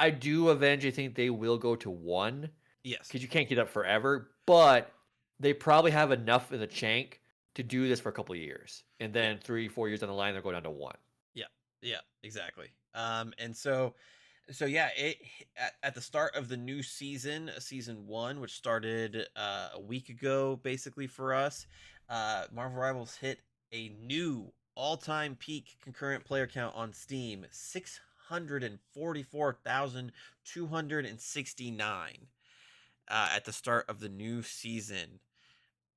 I do eventually think they will go to 1 Yes. because you can't keep that forever, but they probably have enough in the chank to do this for a couple of years, and Yeah. then 3 4 years down the line, they're going down to 1. Yeah. Yeah, exactly. And so yeah, at the start of the new season, season 1, which started a week ago basically for us, Marvel Rivals hit a new all-time peak concurrent player count on Steam, 644,269 at the start of the new season, And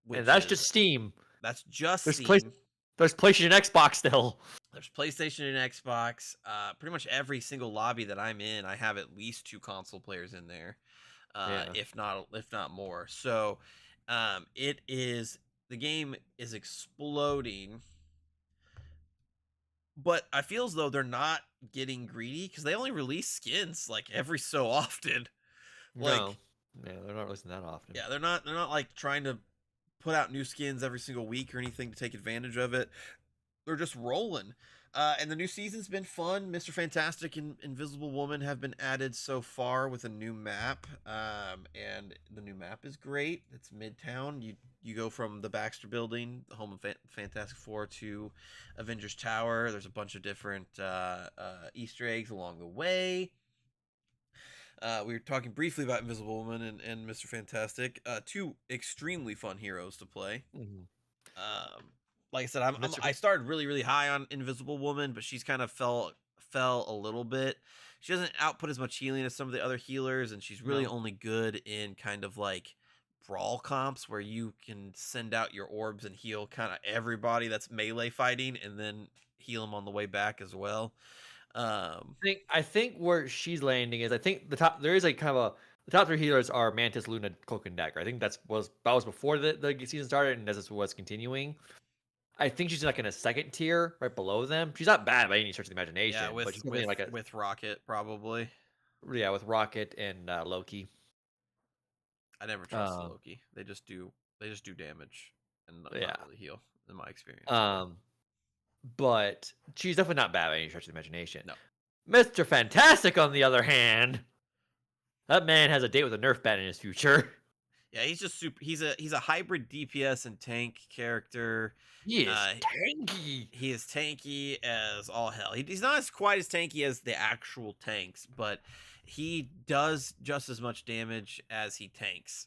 which that's is just Steam. that's just There's place Steam. there's PlayStation and Xbox still. There's PlayStation and Xbox. Pretty much every single lobby that I'm in, I have at least 2 console players in there, Yeah. if not more. So, it is the game is exploding, but I feel as though they're not getting greedy because they only release skins like every so often. No. Like, Yeah, they're not listening that often. yeah, they're not like trying to put out new skins every single week or anything to take advantage of it. They're just rolling. And the new season's been fun. Mr. Fantastic and Invisible Woman have been added so far with a new map, and the new map is great. It's Midtown. You go from the Baxter Building, the home of Fantastic Four, to Avengers Tower. There's a bunch of different Easter eggs along the way. We were talking briefly about Invisible Woman and Mr. Fantastic. Two extremely fun heroes to play. Mhm. Um, like I said, I Mr. I started really high on Invisible Woman, but she's kind of fell a little bit. She doesn't output as much healing as some of the other healers, and she's really No. only good in kind of like brawl comps where you can send out your orbs and heal kind of everybody that's melee fighting, and then heal them on the way back as well. Um, I think where she's landing is I think the top there is a kind of a the top 3 healers are Mantis, Luna, Cloak, and Dagger. I think that was before the season started, and as it was continuing. I think she's like in a second tier, right below them. She's not bad by any stretch of the yeah, imagination, but with she's definitely like a with Rocket probably. yeah with Rocket and Loki. I never trusted Um, Loki. They just do damage and not yeah. really heal in my experience. Um, but she's definitely not bad by any stretch of the imagination. No. Mr. Fantastic, on the other hand, that man has a date with a Nerf bat in his future. Yeah, he's just super. He's a hybrid DPS and tank character. He is Uh, tanky. he is tanky as all hell. He's not as quite as tanky as the actual tanks, but he does just as much damage as he tanks,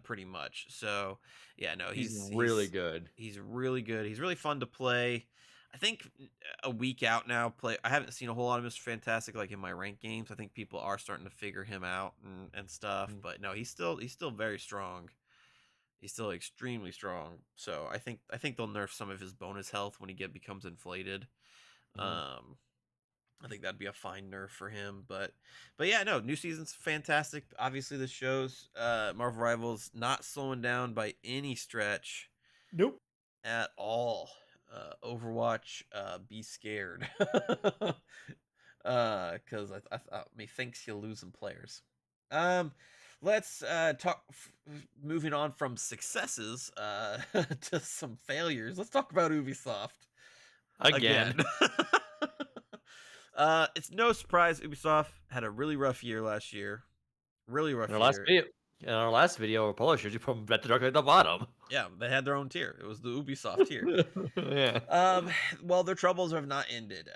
pretty much. So yeah, no, He's he's really he's good. he's really good. He's really fun to play. I think a week out now. I haven't seen a whole lot of Mr. Fantastic like in my ranked games. I think people are starting to figure him out and stuff. Mm, But no, he's still very strong. He's still extremely strong. So I think they'll nerf some of his bonus health when becomes inflated. mhm. Um, I think that'd be a fine nerf for him. But yeah, no, new season's fantastic. Obviously, this shows Marvel Rivals not slowing down by any stretch Nope. at all. Overwatch, be scared. Because I methinks you're losing players. Um, let's talk. Moving on from successes to some failures. Let's talk about Ubisoft Again. again. It's no surprise Ubisoft had a really rough year last year. Really In rough our last year. video, our publishers, you put them directly at the bottom. Yeah, they had their own tier. It was the Ubisoft tier. Yeah. Um, well, their troubles have not ended.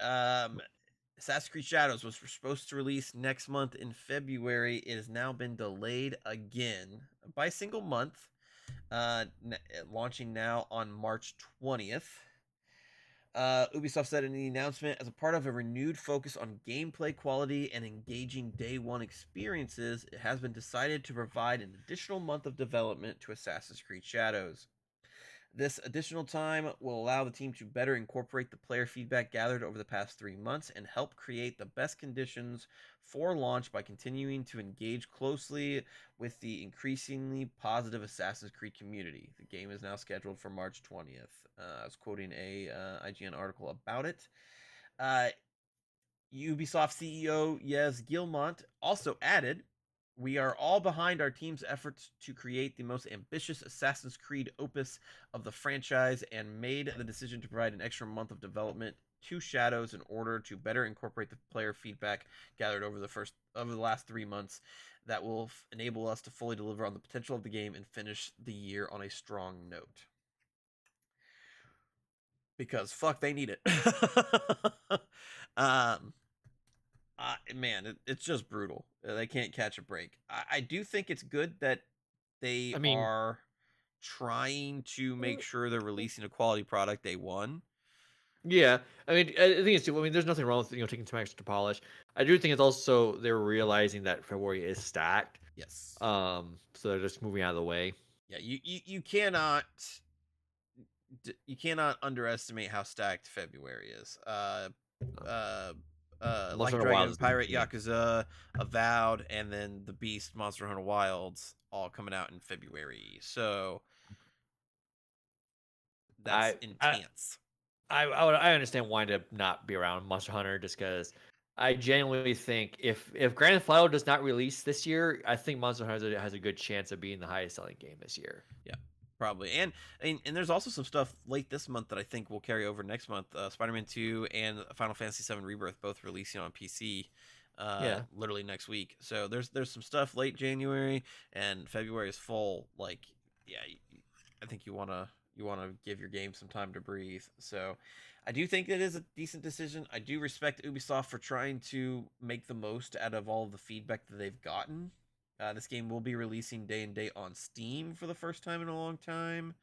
Assassin's Creed Shadows was supposed to release next month in February. It has now been delayed again by a single month, launching now on March 20th. Ubisoft said in the announcement, as a part of a renewed focus on gameplay quality and engaging day one experiences, it has been decided to provide an additional month of development to Assassin's Creed Shadows. This additional time will allow the team to better incorporate the player feedback gathered over the past 3 months and help create the best conditions for launch by continuing to engage closely with the increasingly positive Assassin's Creed community. The game is now scheduled for March 20th. I was quoting a IGN article about it. Uh, Ubisoft CEO Yves Guillemot also added, "We are all behind our team's efforts to create the most ambitious Assassin's Creed opus of the franchise and made the decision to provide an extra month of development to Shadows in order to better incorporate the player feedback gathered over the last 3 months that will enable us to fully deliver on the potential of the game and finish the year on a strong note." Because fuck, they need it. um Man, it's just brutal. They can't catch a break. I do think it's good that they I mean, are trying to make sure they're releasing a quality product day one. yeah. I mean, I think it's. I mean, there's nothing wrong with taking some extra polish. I do think it's also they're realizing that February is stacked. Yes. So they're just moving out of the way. Yeah, you cannot you cannot underestimate how stacked February is. Uh Monster Like Hunter Wild Dragon, is gonna Pirate be. Yakuza, Avowed, and then the Beast Monster Hunter Wilds all coming out in February. So that's I I intense. I understand why to not be around Monster Hunter just because I genuinely think if Grand Theft Auto does not release this year, I think Monster Hunter has a good chance of being the highest selling game this year. Yeah, probably. And there's also some stuff late this month that I think will carry over next month. Spider-Man 2 and Final Fantasy 7 Rebirth both releasing on PC Yeah. literally next week. So there's some stuff late January, and February is full. Like, yeah, I think you want to give your game some time to breathe. So I do think it is a decent decision. I do respect Ubisoft for trying to make the most out of all of the feedback that they've gotten. This game will be releasing day and date on Steam for the first time in a long time.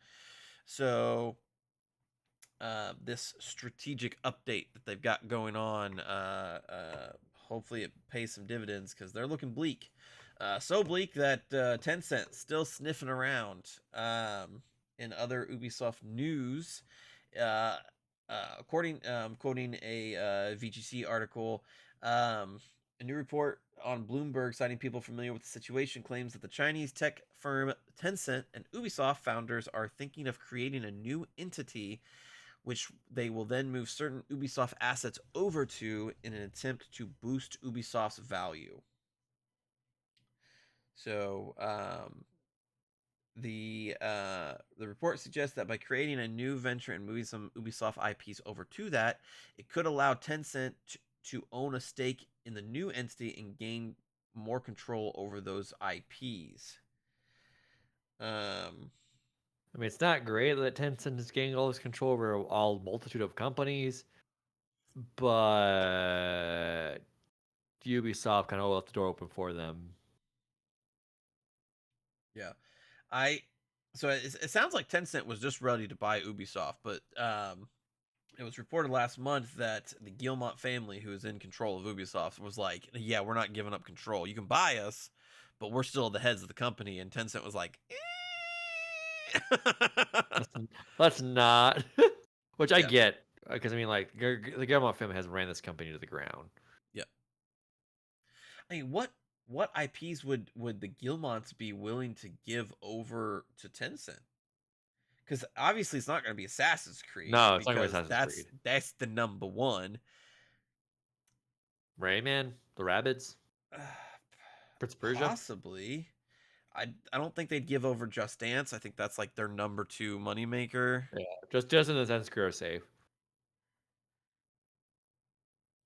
So, this strategic update that they've got going on, hopefully it pays some dividends because they're looking bleak. So bleak that Tencent still sniffing around. In other Ubisoft news, uh, quoting a VGC article, um, a new report on Bloomberg citing people familiar with the situation claims that the Chinese tech firm Tencent and Ubisoft founders are thinking of creating a new entity which they will then move certain Ubisoft assets over to in an attempt to boost Ubisoft's value. So, the report suggests that by creating a new venture and moving some Ubisoft IPs over to that, it could allow Tencent to own a stake in the new entity and gain more control over those IPs. Um, I mean, it's not great that Tencent is getting all this control over all multitude of companies, but Ubisoft kind of left the door open for them. yeah, I. So it sounds like Tencent was just ready to buy Ubisoft, but it was reported last month that the Guillemot family, who is in control of Ubisoft, was like, "Yeah, we're not giving up control. You can buy us, but we're still the heads of the company." And Tencent was like, Let's, let's not, which I "Yeah, get because I mean, like the Guillemot family has ran this company to the ground. yeah." I mean, what IPs would the Guillemots be willing to give over to Tencent? because obviously it's not going to be Assassin's Creed No, it's not gonna be because Assassin's Creed. that's the number one. Rayman, the Rabbids, Prince of Persia. Possibly. I don't think they'd give over Just Dance. I think that's like their number two moneymaker. Yeah, just in the Assassin's Creed are safe.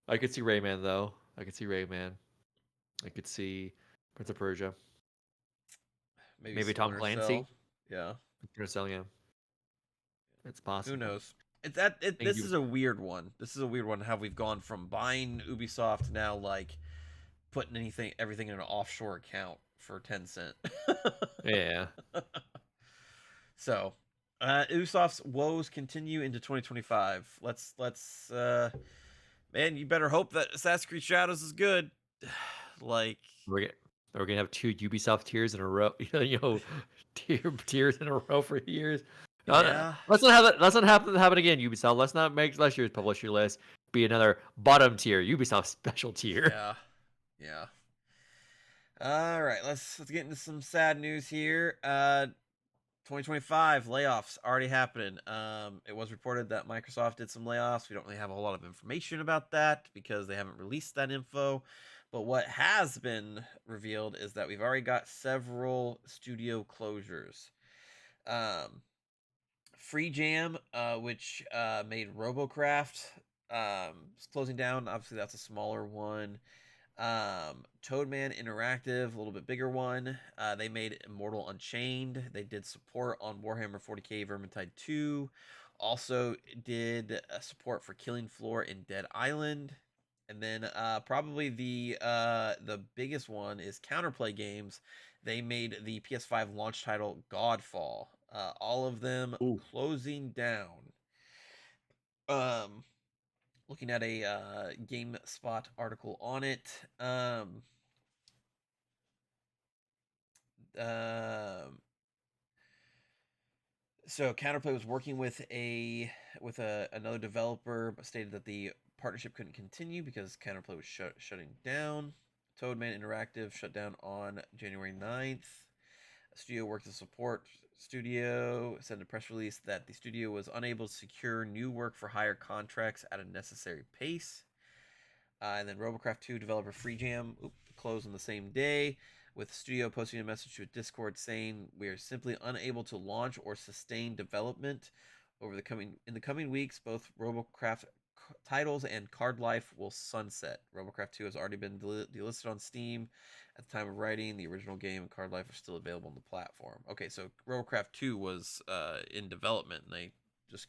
I could see Rayman though. I could see Rayman. I could see Prince of Persia. Maybe Maybe Tom Splinter Cell. Clancy. Yeah. Splinter Cell, yeah. It's Who possible. knows? This You is a weird one. This is a weird one. How we've gone from buying Ubisoft to now like putting everything in an offshore account for Tencent. yeah. So, Ubisoft's woes continue into 2025. Let's man, you better hope that Assassin's Creed Shadows is good. Like, We're get, we're gonna have 2 Ubisoft tiers in a row. Tiers in a row for years. yeah, Let's not have that. Let's not happen again, Ubisoft. Let's not make last year's publisher list be another bottom tier Ubisoft special tier. yeah, yeah. All right, let's get into some sad news here. 2025 layoffs already happening. It was reported that Microsoft did some layoffs. We don't really have a whole lot of information about that because they haven't released that info. But what has been revealed is that we've already got several studio closures. Um, Free Jam, which made Robocraft, is closing down. Obviously, that's a smaller one. Toadman Interactive, a little bit bigger one. They made Immortal Unchained. They did support on Warhammer 40k Vermintide 2. Also did support for Killing Floor in Dead Island. And then probably the biggest one is Counterplay Games. They made the PS5 launch title Godfall. All of them Ooh. closing down. Um, Looking at a GameSpot article on it. Um, so Counterplay was working with another developer, but stated that the partnership couldn't continue because Counterplay was shutting down. Toadman Interactive shut down on January 9th. Studio worked as a support studio, sent a press release that the studio was unable to secure new work for higher contracts at a necessary pace. And then Robocraft 2 developer FreeJam closed on the same day, with the studio posting a message to a Discord saying, "We are simply unable to launch or sustain development in the coming weeks. Both Robocraft titles and Card Life will sunset. Robocraft 2 has already been delisted on Steam at the time of writing. The original game and Card Life are still available on the platform." Okay, so Robocraft 2 was in development, and they just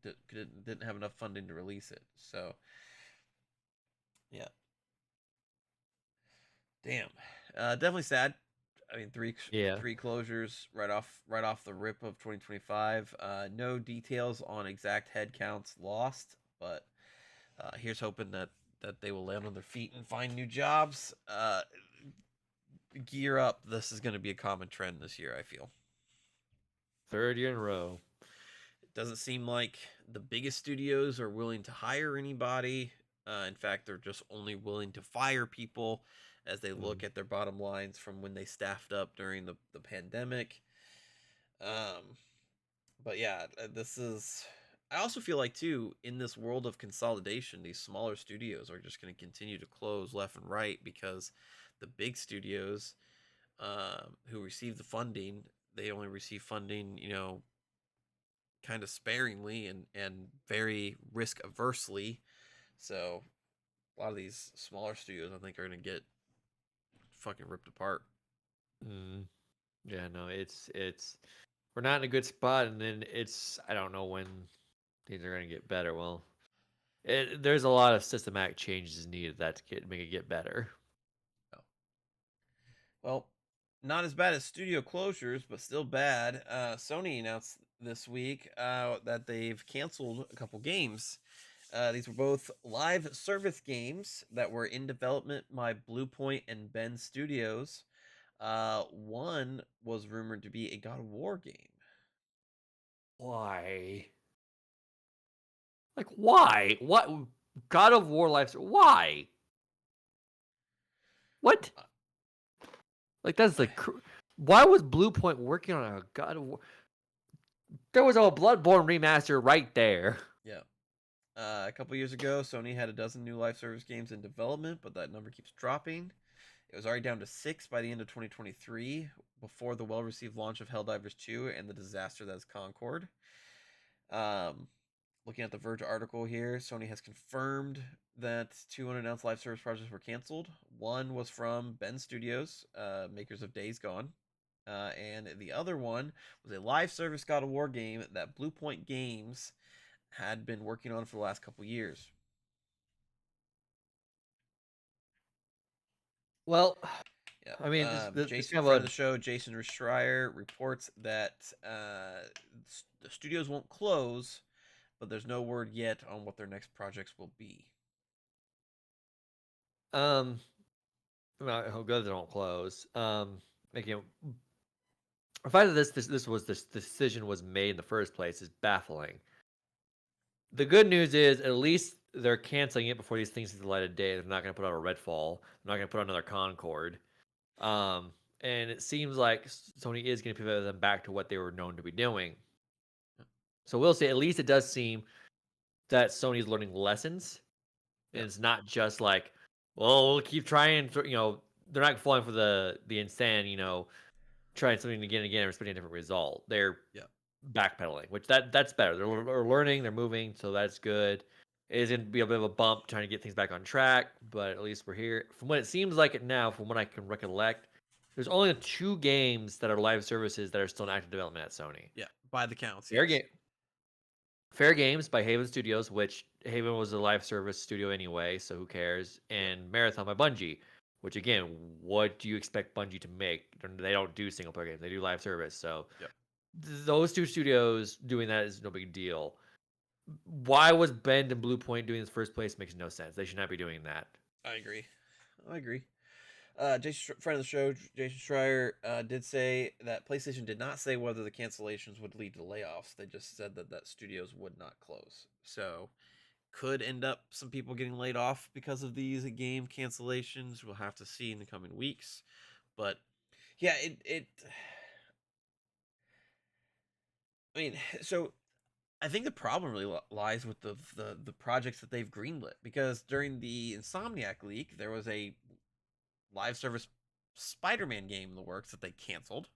didn't have enough funding to release it. So yeah, damn. Definitely sad. I mean, Yeah. three closures right off the rip of 2025. No details on exact head counts lost, but here's hoping that they will land on their feet and find new jobs. Gear up. This is going to be a common trend this year, I feel. 3rd year in a row. It doesn't seem like the biggest studios are willing to hire anybody. In fact, they're just only willing to fire people as they look at their bottom lines from when they staffed up during the pandemic. Um, but yeah, this is. I also feel like too in this world of consolidation, these smaller studios are just going to continue to close left and right because the big studios who receive the funding, they only receive funding, kind of sparingly and very risk aversely. So a lot of these smaller studios, I think, are going to get fucking ripped apart. Mm. Yeah, no, it's we're not in a good spot, and then I don't know when things are gonna get better. Well, there's a lot of systematic changes needed that to make it get better. Oh. Well, not as bad as studio closures, but still bad. Sony announced this week that they've canceled a couple games. These were both live service games that were in development by Bluepoint and Bend Studios. One was rumored to be a God of War game. Why? Like why? What? God of War life? Why? What? Uh, Like that's like, why was Blue Point working on a God of War? There was a Bloodborne remaster right there. Yeah. A couple years ago, Sony had a dozen new live service games in development, but that number keeps dropping. It was already down to 6 by the end of 2023, before the well received launch of Helldivers 2 and the disaster that is Concord. Um, Looking at the Verge article here, Sony has confirmed that two unannounced live service projects were canceled. One was from Ben Studios, makers of Days Gone. And the other one was a live service God of War game that Bluepoint Games had been working on for the last couple years. Well, Yep. I mean, this Jason, kind friend of of the show, Jason Schreier, reports that the studios won't close, but there's no word yet on what their next projects will be. um, how good they don't close. Making the fact that this decision was made in the first place is baffling. The good news is at least they're canceling it before these things see the light of day. They're not going to put out a Redfall. They're not going to put out another Concord. Um, and it seems like Sony is going to pivot them back to what they were known to be doing. So we'll see. At least it does seem that Sony's learning lessons, and Yep. it's not just like, well, we'll keep trying. They're not falling for the insane, trying something again and again and expecting a different result. They're Yep. backpedaling, which that's better. They're learning, they're moving, so that's good. It is going to be a bit of a bump trying to get things back on track, but at least we're here. From what it seems like it now, from what I can recollect, there's only 2 games that are live services that are still in active development at Sony. Yeah. By the counts, Fair yes. game, Fair Games by Haven Studios, which Haven was a live service studio anyway, so who cares? Yep. And Marathon by Bungie, which again, what do you expect Bungie to make? They don't do single player games; they do live service. So Yep. those 2 studios doing that is no big deal. Why was Bend and Blue Point doing this in the first place makes no sense. They should not be doing that. I agree. I agree. Jason, friend of the show, Jason Schreier, did say that PlayStation did not say whether the cancellations would lead to layoffs. They just said that studios would not close. So could end up some people getting laid off because of these game cancellations. We'll have to see in the coming weeks. But yeah, it I mean, so I think the problem really lies with the projects that they've greenlit, because during the Insomniac leak, there was a live service Spider-Man game in the works that they canceled.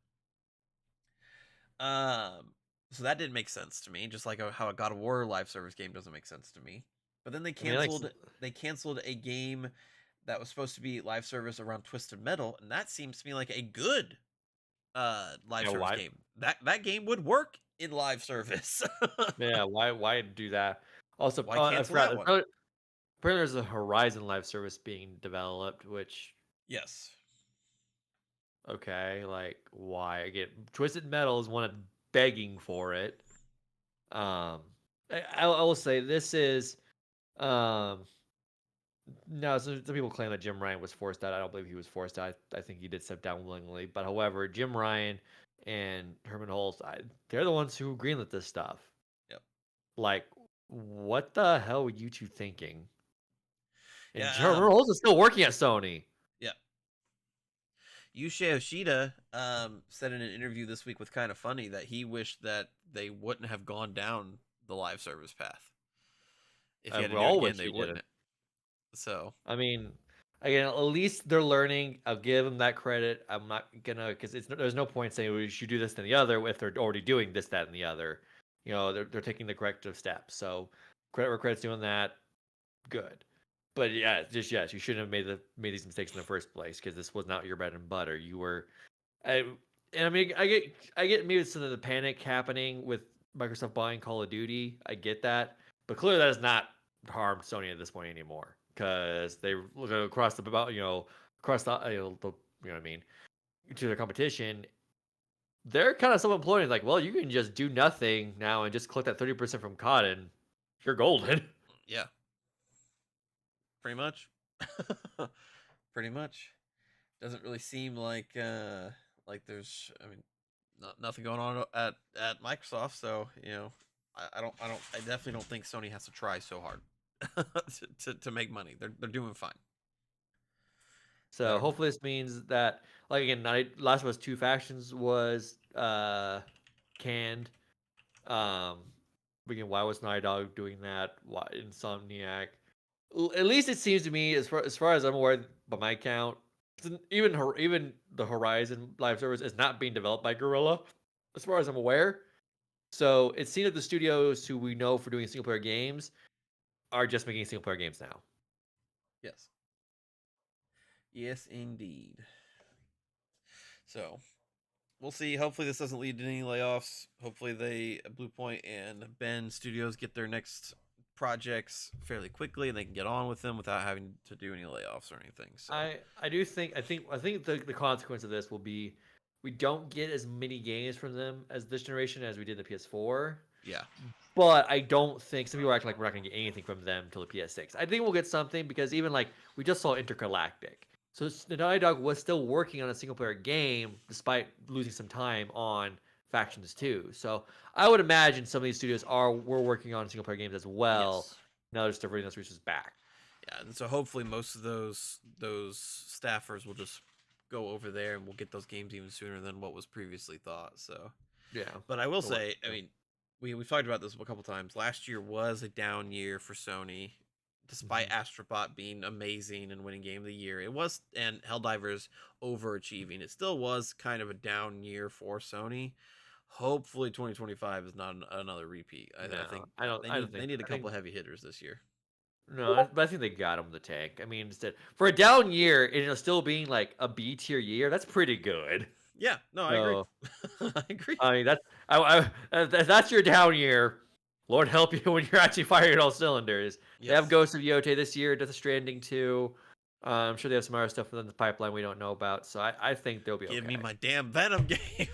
Um, so that didn't make sense to me, just like how a God of War live service game doesn't make sense to me. But then I mean, like, they canceled a game that was supposed to be live service around Twisted Metal, and that seems to me like a good live service why? game. That game would work in live service. Yeah, why do that? Also, Why I cancel forgot. that one? Apparently, there's a Horizon live service being developed, which Yes. okay, like why? Again, Twisted Metal is one of begging for it. I will say this is um no, some people claim that Jim Ryan was forced out. I don't believe he was forced out. I think he did step down willingly. But however, Jim Ryan and Herman Holtz, they're the ones who greenlit this stuff. Yep. Like, what the hell were you two thinking? And Yeah. Herman Holtz is still working at Sony. Yeah. Yusei Yoshida said in an interview this week with Kind of Funny that he wished that they wouldn't have gone down the live service path. If he had to We do it all again, wish they he did. wouldn't. So I mean, again, at least they're learning. I'll give them that credit. I'm not gonna because there's no point saying we should do this and the other if they're already doing this, that, and the other. They're taking the corrective steps. So credit where credit's doing that. Good. But yeah, just yes, you shouldn't have made these mistakes in the first place because this was not your bread and butter. You were, I, and I mean, I get maybe some of the panic happening with Microsoft buying Call of Duty. I get that, but clearly that has not harmed Sony at this point anymore because they look across across the you know what I mean, to their competition. They're kind of self-employed. Like, well, you can just do nothing now and just collect that 30% from COD, and you're golden. yeah, pretty much. Pretty much. Doesn't really seem like there's, I mean, nothing going on at Microsoft. So I definitely don't think Sony has to try so hard to make money. They're doing fine. So They're, hopefully this means that, like again, Last of Us Two Factions was canned. Um, Again, why was Naughty Dog doing that? Why Insomniac? At least it seems to me, as far as I'm aware, by my count, even the Horizon live service is not being developed by Guerrilla, as far as I'm aware. So it seems like the studios who we know for doing single player games are just making single player games now. Yes. Yes, indeed. So we'll see. Hopefully, this doesn't lead to any layoffs. Hopefully, Blue Point and Ben Studios get their next projects fairly quickly and they can get on with them without having to do any layoffs or anything. So I think the consequence of this will be we don't get as many games from them as this generation as we did the PS4. yeah, But I don't think some people are acting like we're not going to get anything from them until the PS6. I think we'll get something because even like we just saw Intergalactic. So the Naughty Dog was still working on a single player game despite losing some time on Factions 2. So I would imagine some of these studios were working on single player games as well. yes, Now they're still bringing those resources back. yeah. And so hopefully, most of those staffers will just go over there and we'll get those games even sooner than what was previously thought. So, Yeah. but I will But what? say, I mean, we've talked about this a couple times. Last year was a down year for Sony, despite Mhm. Astrobot being amazing and winning Game of the Year. It was, and Helldivers overachieving. It still was kind of a down year for Sony. Hopefully, 2025 is not another repeat. I No, think I don't. they I don't need they think. need a I think couple heavy hitters this year. no, but I think they got him the tank. I mean, instead for a down year and still being like a B tier year, that's pretty good. Yeah, no, I agree. So I agree. I mean, if that's your down year. Lord help you when you're actually firing all cylinders. They have Yes. Ghost of Yote this year, Death Stranding 2. I'm sure they have some other stuff within the pipeline we don't know about. So I think they'll be Give me okay. my damn Venom game.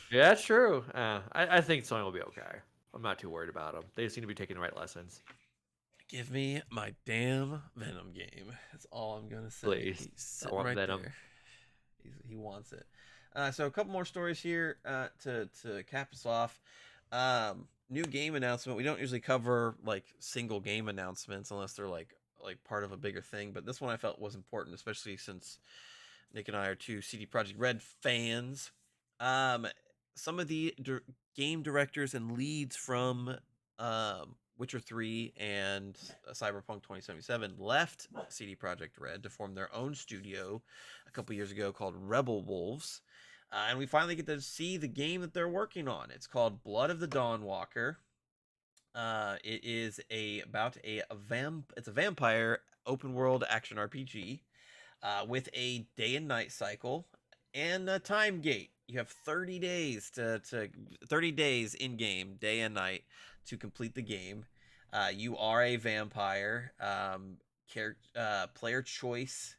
Yeah, that's true. I think Sony will be okay. I'm not too worried about them. They seem to be taking the right lessons. Give me my damn Venom game. That's all I'm gonna say. Please. He's I sitting want right Venom. there. He wants it. So a couple more stories here to cap us off. New game announcement. We don't usually cover like single game announcements unless they're like part of a bigger thing. But this one I felt was important, especially since Nick and I are two CD Projekt Red fans. Um, some of the game directors and leads from Witcher 3 and Cyberpunk 2077 left CD Projekt Red to form their own studio a couple years ago called Rebel Wolves. And we finally get to see the game that they're working on. It's called Blood of the Dawnwalker. It is it's a vampire open world action RPG with a day and night cycle and a time gate. You have 30 days to 30 days in game, day and night, to complete the game. You are a vampire. Player choice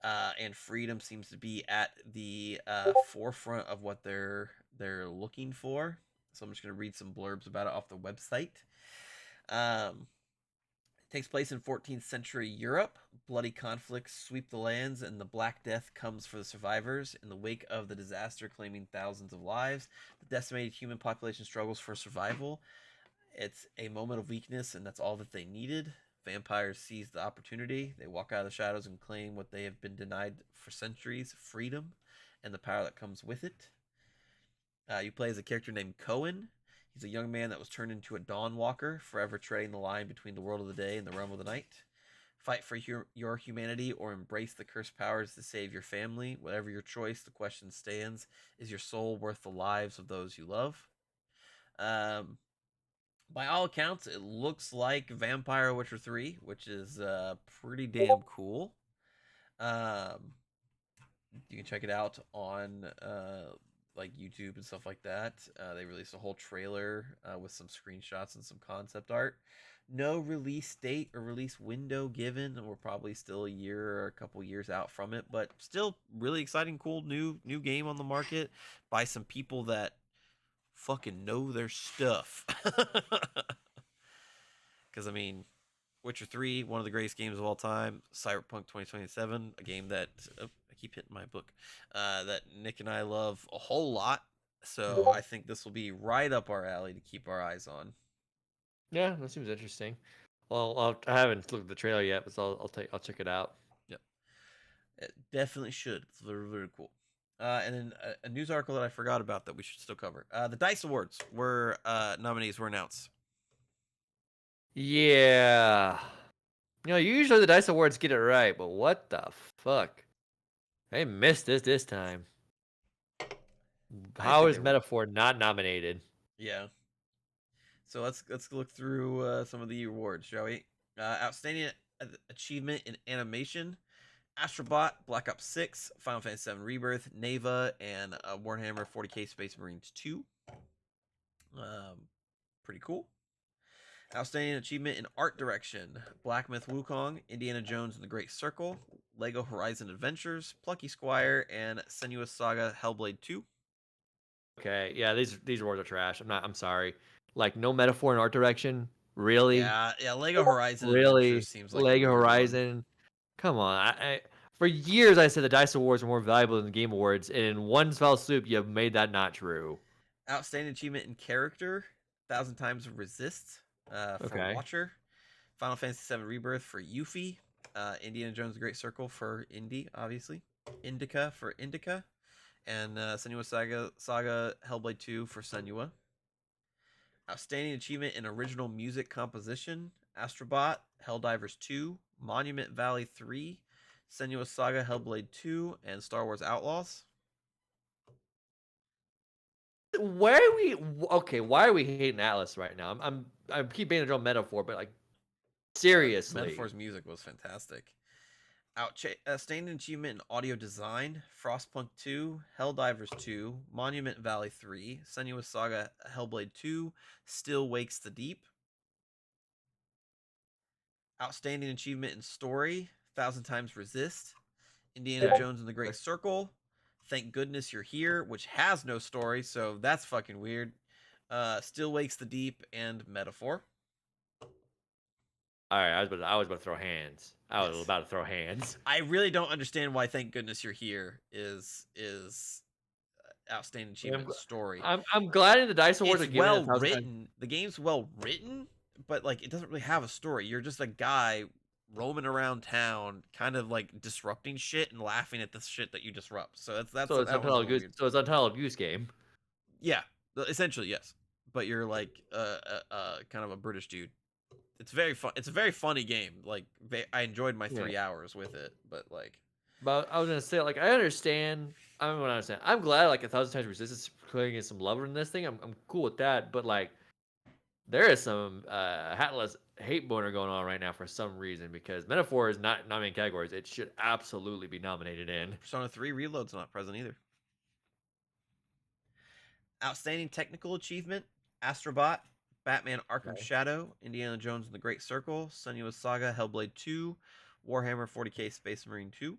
and freedom seems to be at the forefront of what they're looking for. So I'm just going to read some blurbs about it off the website. Um, it takes place in 14th century Europe. Bloody conflicts sweep the lands, and the Black Death comes for the survivors. In the wake of the disaster claiming thousands of lives, the decimated human population struggles for survival. It's a moment of weakness, and that's all that they needed. Vampires seize the opportunity. They walk out of the shadows and claim what they have been denied for centuries: freedom and the power that comes with it. You play as a character named Cohen. He's a young man that was turned into a dawn walker, forever treading the line between the world of the day and the realm of the night. Fight for your humanity or embrace the cursed powers to save your family. Whatever your choice, the question stands: is your soul worth the lives of those you love? Um, by all accounts, it looks like Vampire Witcher 3, which is pretty damn cool. Um, you can check it out on like YouTube and stuff like that. They released a whole trailer with some screenshots and some concept art. No release date or release window given. We're probably still a year or a couple years out from it, but still really exciting, cool new game on the market by some people that fucking know their stuff. Because I mean, Witcher 3, one of the greatest games of all time. Cyberpunk 2077, a game that I keep hitting my book, that Nick and I love a whole lot. So I think this will be right up our alley to keep our eyes on. Yeah, that seems interesting. Well, I haven't looked at the trailer yet, but I'll check it out. Yep, it definitely should. It's very very cool. And then a news article that I forgot about that we should still cover. The Dice Awards were nominees were announced. Yeah. Usually the Dice Awards get it right, but what the fuck? They missed this time. I didn't How think is they were. Metaphor not nominated? Yeah. So let's look through some of the awards, shall we? Outstanding achievement in animation: Astrobot, Black Ops 6, Final Fantasy 7 Rebirth, Neva, and Warhammer 40k Space Marines 2. Pretty cool. Outstanding achievement in art direction: Black Myth Wukong, Indiana Jones and the Great Circle, Lego Horizon Adventures, Plucky Squire, and Senua's Saga Hellblade 2. Okay, yeah, these awards are trash. I'm sorry. Like no Metaphor in art direction. Really? Yeah, Lego Horizon Adventures Really? seems like a Lego weird one. Horizon? Come on. For years I said the Dice Awards were more valuable than the Game Awards, and in one fell swoop you have made that not true. Outstanding achievement in character: Thousand Times Resist for Okay. Watcher, Final Fantasy 7 Rebirth for Yuffie, Indiana Jones: The Great Circle for Indy, obviously, Indica for Indica, and Senua Saga Hellblade 2 for Senua. Outstanding achievement in original music composition: Astrobot, Helldivers 2, Monument Valley 3, Senua Saga Hellblade 2, and Star Wars Outlaws. Why are we okay? Why are we hating Atlas right now? I keep being a drum metaphor, but like seriously. Metaphor's music was fantastic. Outstanding achievement in audio design: Frostpunk 2, Helldivers 2, Monument Valley 3, Senua Saga Hellblade 2, Still Wakes the Deep. Outstanding achievement in story: Thousand Times Resist, Indiana Okay. Jones and the Great Circle, Thank Goodness You're Here, which has no story, so that's fucking weird. Still Wakes the Deep, and Metaphor. All right, I was about to throw hands. I was Yes. about to throw hands. I really don't understand why Thank Goodness You're Here is outstanding I'm achievement in story. I'm glad in the Dice Awards are It's giving it a well thousand times. written. The game's well written, but like it doesn't really have a story. You're just a guy roaming around town, kind of like disrupting shit and laughing at the shit that you disrupt. So So it's that one's a Untitled little Goose. weird. So it's Untitled Goose Game. Yeah, essentially yes. But you're like kind of a British dude. It's very fun. It's a very funny game. Like I enjoyed my Yeah. 3 hours with it, but like But I was gonna say, like, I understand. I don't understand. I'm glad, like, a thousand times resistance putting in some love in this thing. I'm cool with that. But like, there is some hatless hate boner going on right now for some reason because Metaphor is not nominated categories. It should absolutely be nominated in. Persona 3 Reload's not present either. Outstanding technical achievement: Astrobot, Batman Arkham Okay. Shadow, Indiana Jones and the Great Circle, Senua's Saga Hellblade 2, Warhammer 40k Space Marine 2.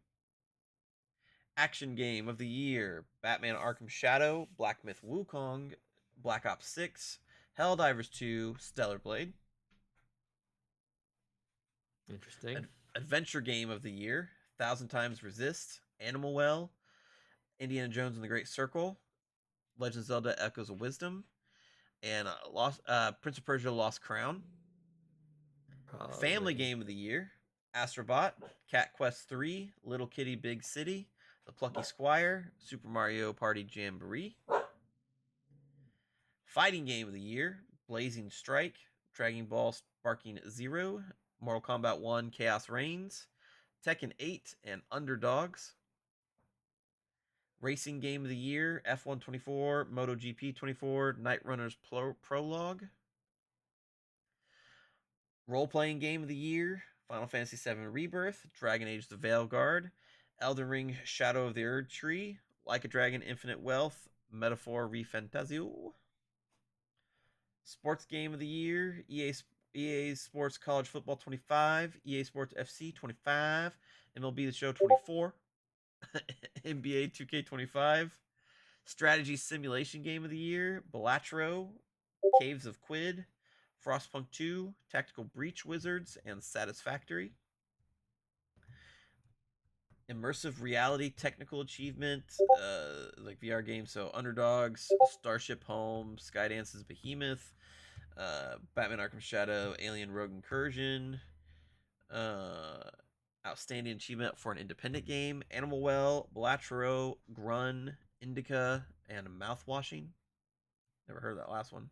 Action Game of the Year: Batman Arkham Shadow, Black Myth Wukong, Black Ops 6, Helldivers 2, Stellar Blade. Interesting. Adventure Game of the Year: Thousand Times Resist, Animal Well, Indiana Jones and the Great Circle, Legend of Zelda Echoes of Wisdom, and Prince of Persia Lost Crown. Family Probably Game of the Year: Astrobot, Cat Quest 3, Little Kitty Big City, The Plucky Squire, Super Mario Party Jamboree. Fighting Game of the Year: Blazing Strike, Dragon Ball Sparking Zero, Mortal Kombat 1 Chaos Reigns, Tekken 8, and Underdogs. Racing Game of the Year: F1 24, MotoGP 24, Night Runners Prologue. Role Playing Game of the Year: Final Fantasy 7 Rebirth, Dragon Age The Veilguard, Elden Ring Shadow of the Erd Tree, Like a Dragon Infinite Wealth, Metaphor Refantazio. Sports Game of the Year: EA Sports College Football 25, EA Sports FC 25, MLB The Show 24, NBA 2K25. Strategy Simulation Game of the Year: Balatro, Caves of Quid, Frostpunk 2, Tactical Breach Wizards, and Satisfactory. Immersive Reality Technical Achievement, like VR games, so Underdogs, Starship Home, Skydance's Behemoth, Batman Arkham Shadow, Alien Rogue Incursion, uh, Outstanding achievement for an independent game: Animal Well, Balatro, Grun, Indica, and Mouthwashing. Never heard of that last one.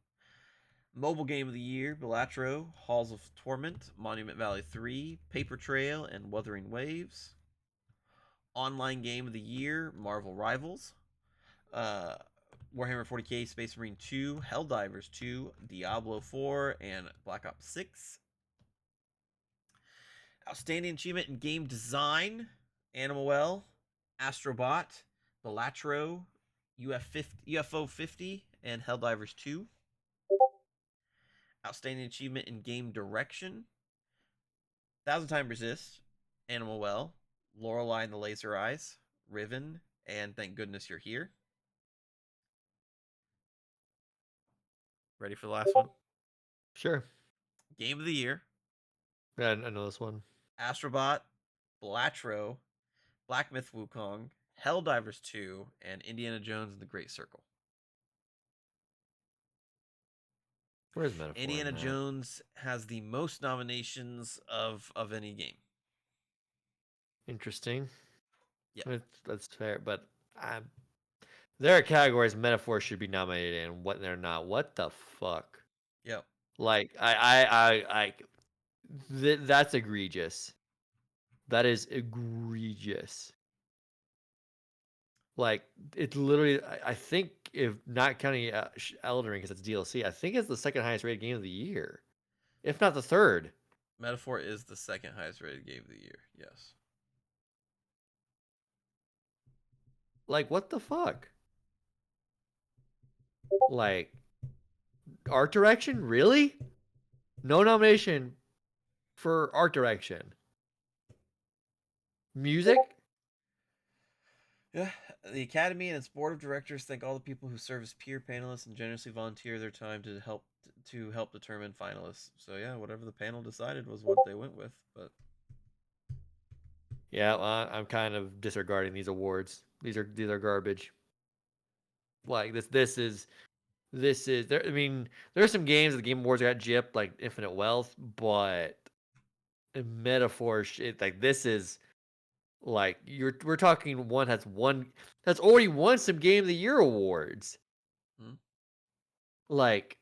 Mobile Game of the Year: Balatro, Halls of Torment, Monument Valley 3, Paper Trail, and Wuthering Waves. Online Game of the Year: Marvel Rivals, uh, Warhammer 40k, Space Marine 2, Helldivers 2, Diablo 4, and Black Ops 6. Outstanding achievement in game design: Animal Well, Astrobot, Balatro, UFO 50, and Helldivers 2. Outstanding achievement in game direction: Thousand Time Resist, Animal Well, Lorelei and the Laser Eyes, Riven, and Thank Goodness You're Here. Ready for the last one? Sure. Game of the Year: Yeah, I know this one. Astrobot, Balatro, Black Myth Wukong, Helldivers 2, and Indiana Jones and the Great Circle. Where's Metaphor Indiana in that? Jones has the most nominations of any game. Interesting. Yeah. That's fair, but there are categories Metaphor should be nominated in, what they're not. What the fuck? Yep. Like that's egregious. That is egregious. Like it's literally, I think if not counting Elden Ring because it's DLC, I think it's the second highest rated game of the year, if not the third. Metaphor is the second highest rated game of the year. Yes. Like what the fuck? Like art direction, really? No nomination for art direction. Music? Yeah. The Academy and its board of directors thank all the people who serve as peer panelists and generously volunteer their time to help determine finalists. So yeah, whatever the panel decided was what they went with. But Yeah, well, I'm kind of disregarding these awards. These are garbage. Like this is there. I mean, there are some games that the Game Awards got gypped, like Infinite Wealth, but Metaphor shit, like this is like we're talking one that's already won some Game of the Year awards. hmm? Like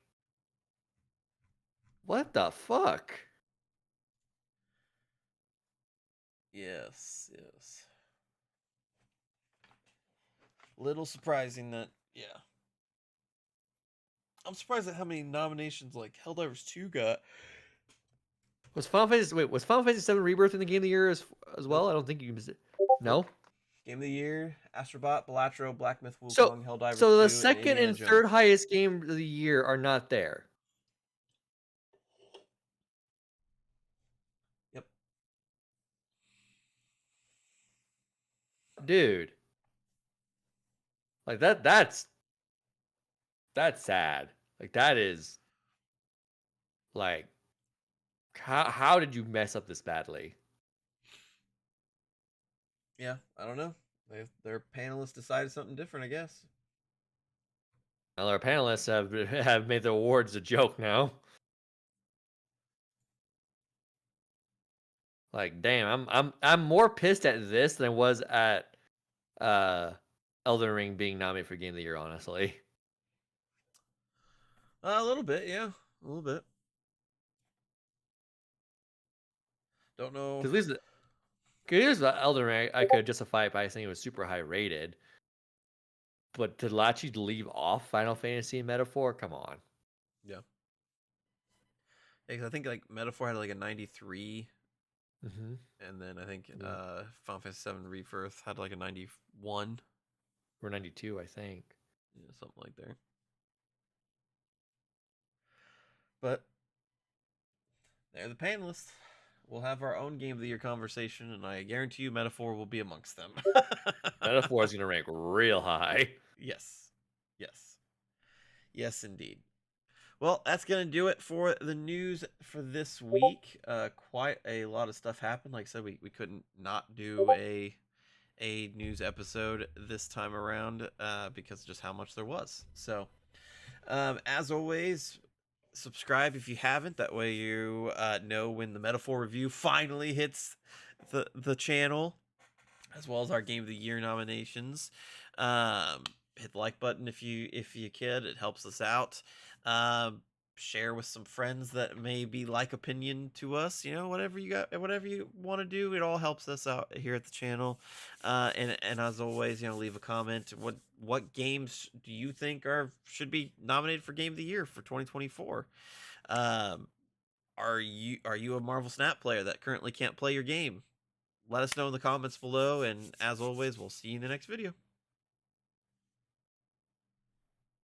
what the fuck? Yes, yes. Little surprising that yeah. I'm surprised at how many nominations like Helldivers 2 got. Was Final Fantasy 7 Rebirth in the Game of the Year as Nope. well? I don't think you can. Nope. No. Game of the Year: Astrobot, Balatro, Black Myth So Wukong, Helldivers so the 2, and second Indiana and third Jones. highest game of the year are not there. Yep. Dude. Like that's sad. Like that is like how did you mess up this badly? Yeah, I don't know. Their panelists decided something different, I guess. Well, our panelists have made the awards a joke now. Like, damn, I'm more pissed at this than I was at uh Elden Ring being nominated for Game of the Year, honestly. A little bit, yeah, a little bit. Don't know. Because at least, cause here's Elden Ring, I could justify it by saying it was super high rated, but to let you leave off Final Fantasy and Metaphor, come on. Yeah, I think like Metaphor had like a 93, Mm-hmm. and then I think Yeah. Final Fantasy 7 Rebirth had like a 91. Or 92, I think. Yeah, something like there. But they're the panelists. We'll have our own Game of the Year conversation, and I guarantee you, Metaphor will be amongst them. Metaphor is gonna rank real high. Yes, yes, yes, indeed. Well, that's gonna do it for the news for this week. Quite a lot of stuff happened. Like I said, we couldn't not do a news episode this time around because of just how much there was. So, as always, subscribe if you haven't. That way you know when the Metaphor review finally hits the channel, as well as our Game of the Year nominations. Um, Hit the like button if you could. It helps us out. Share with some friends that may be like opinion to us. You know, whatever you got, whatever you want to do, it all helps us out here at the channel. And as always, you know, leave a comment. What games do you think should be nominated for Game of the Year for 2024? Um, are you a Marvel Snap player that currently can't play your game? Let us know in the comments below, and as always, we'll see you in the next video.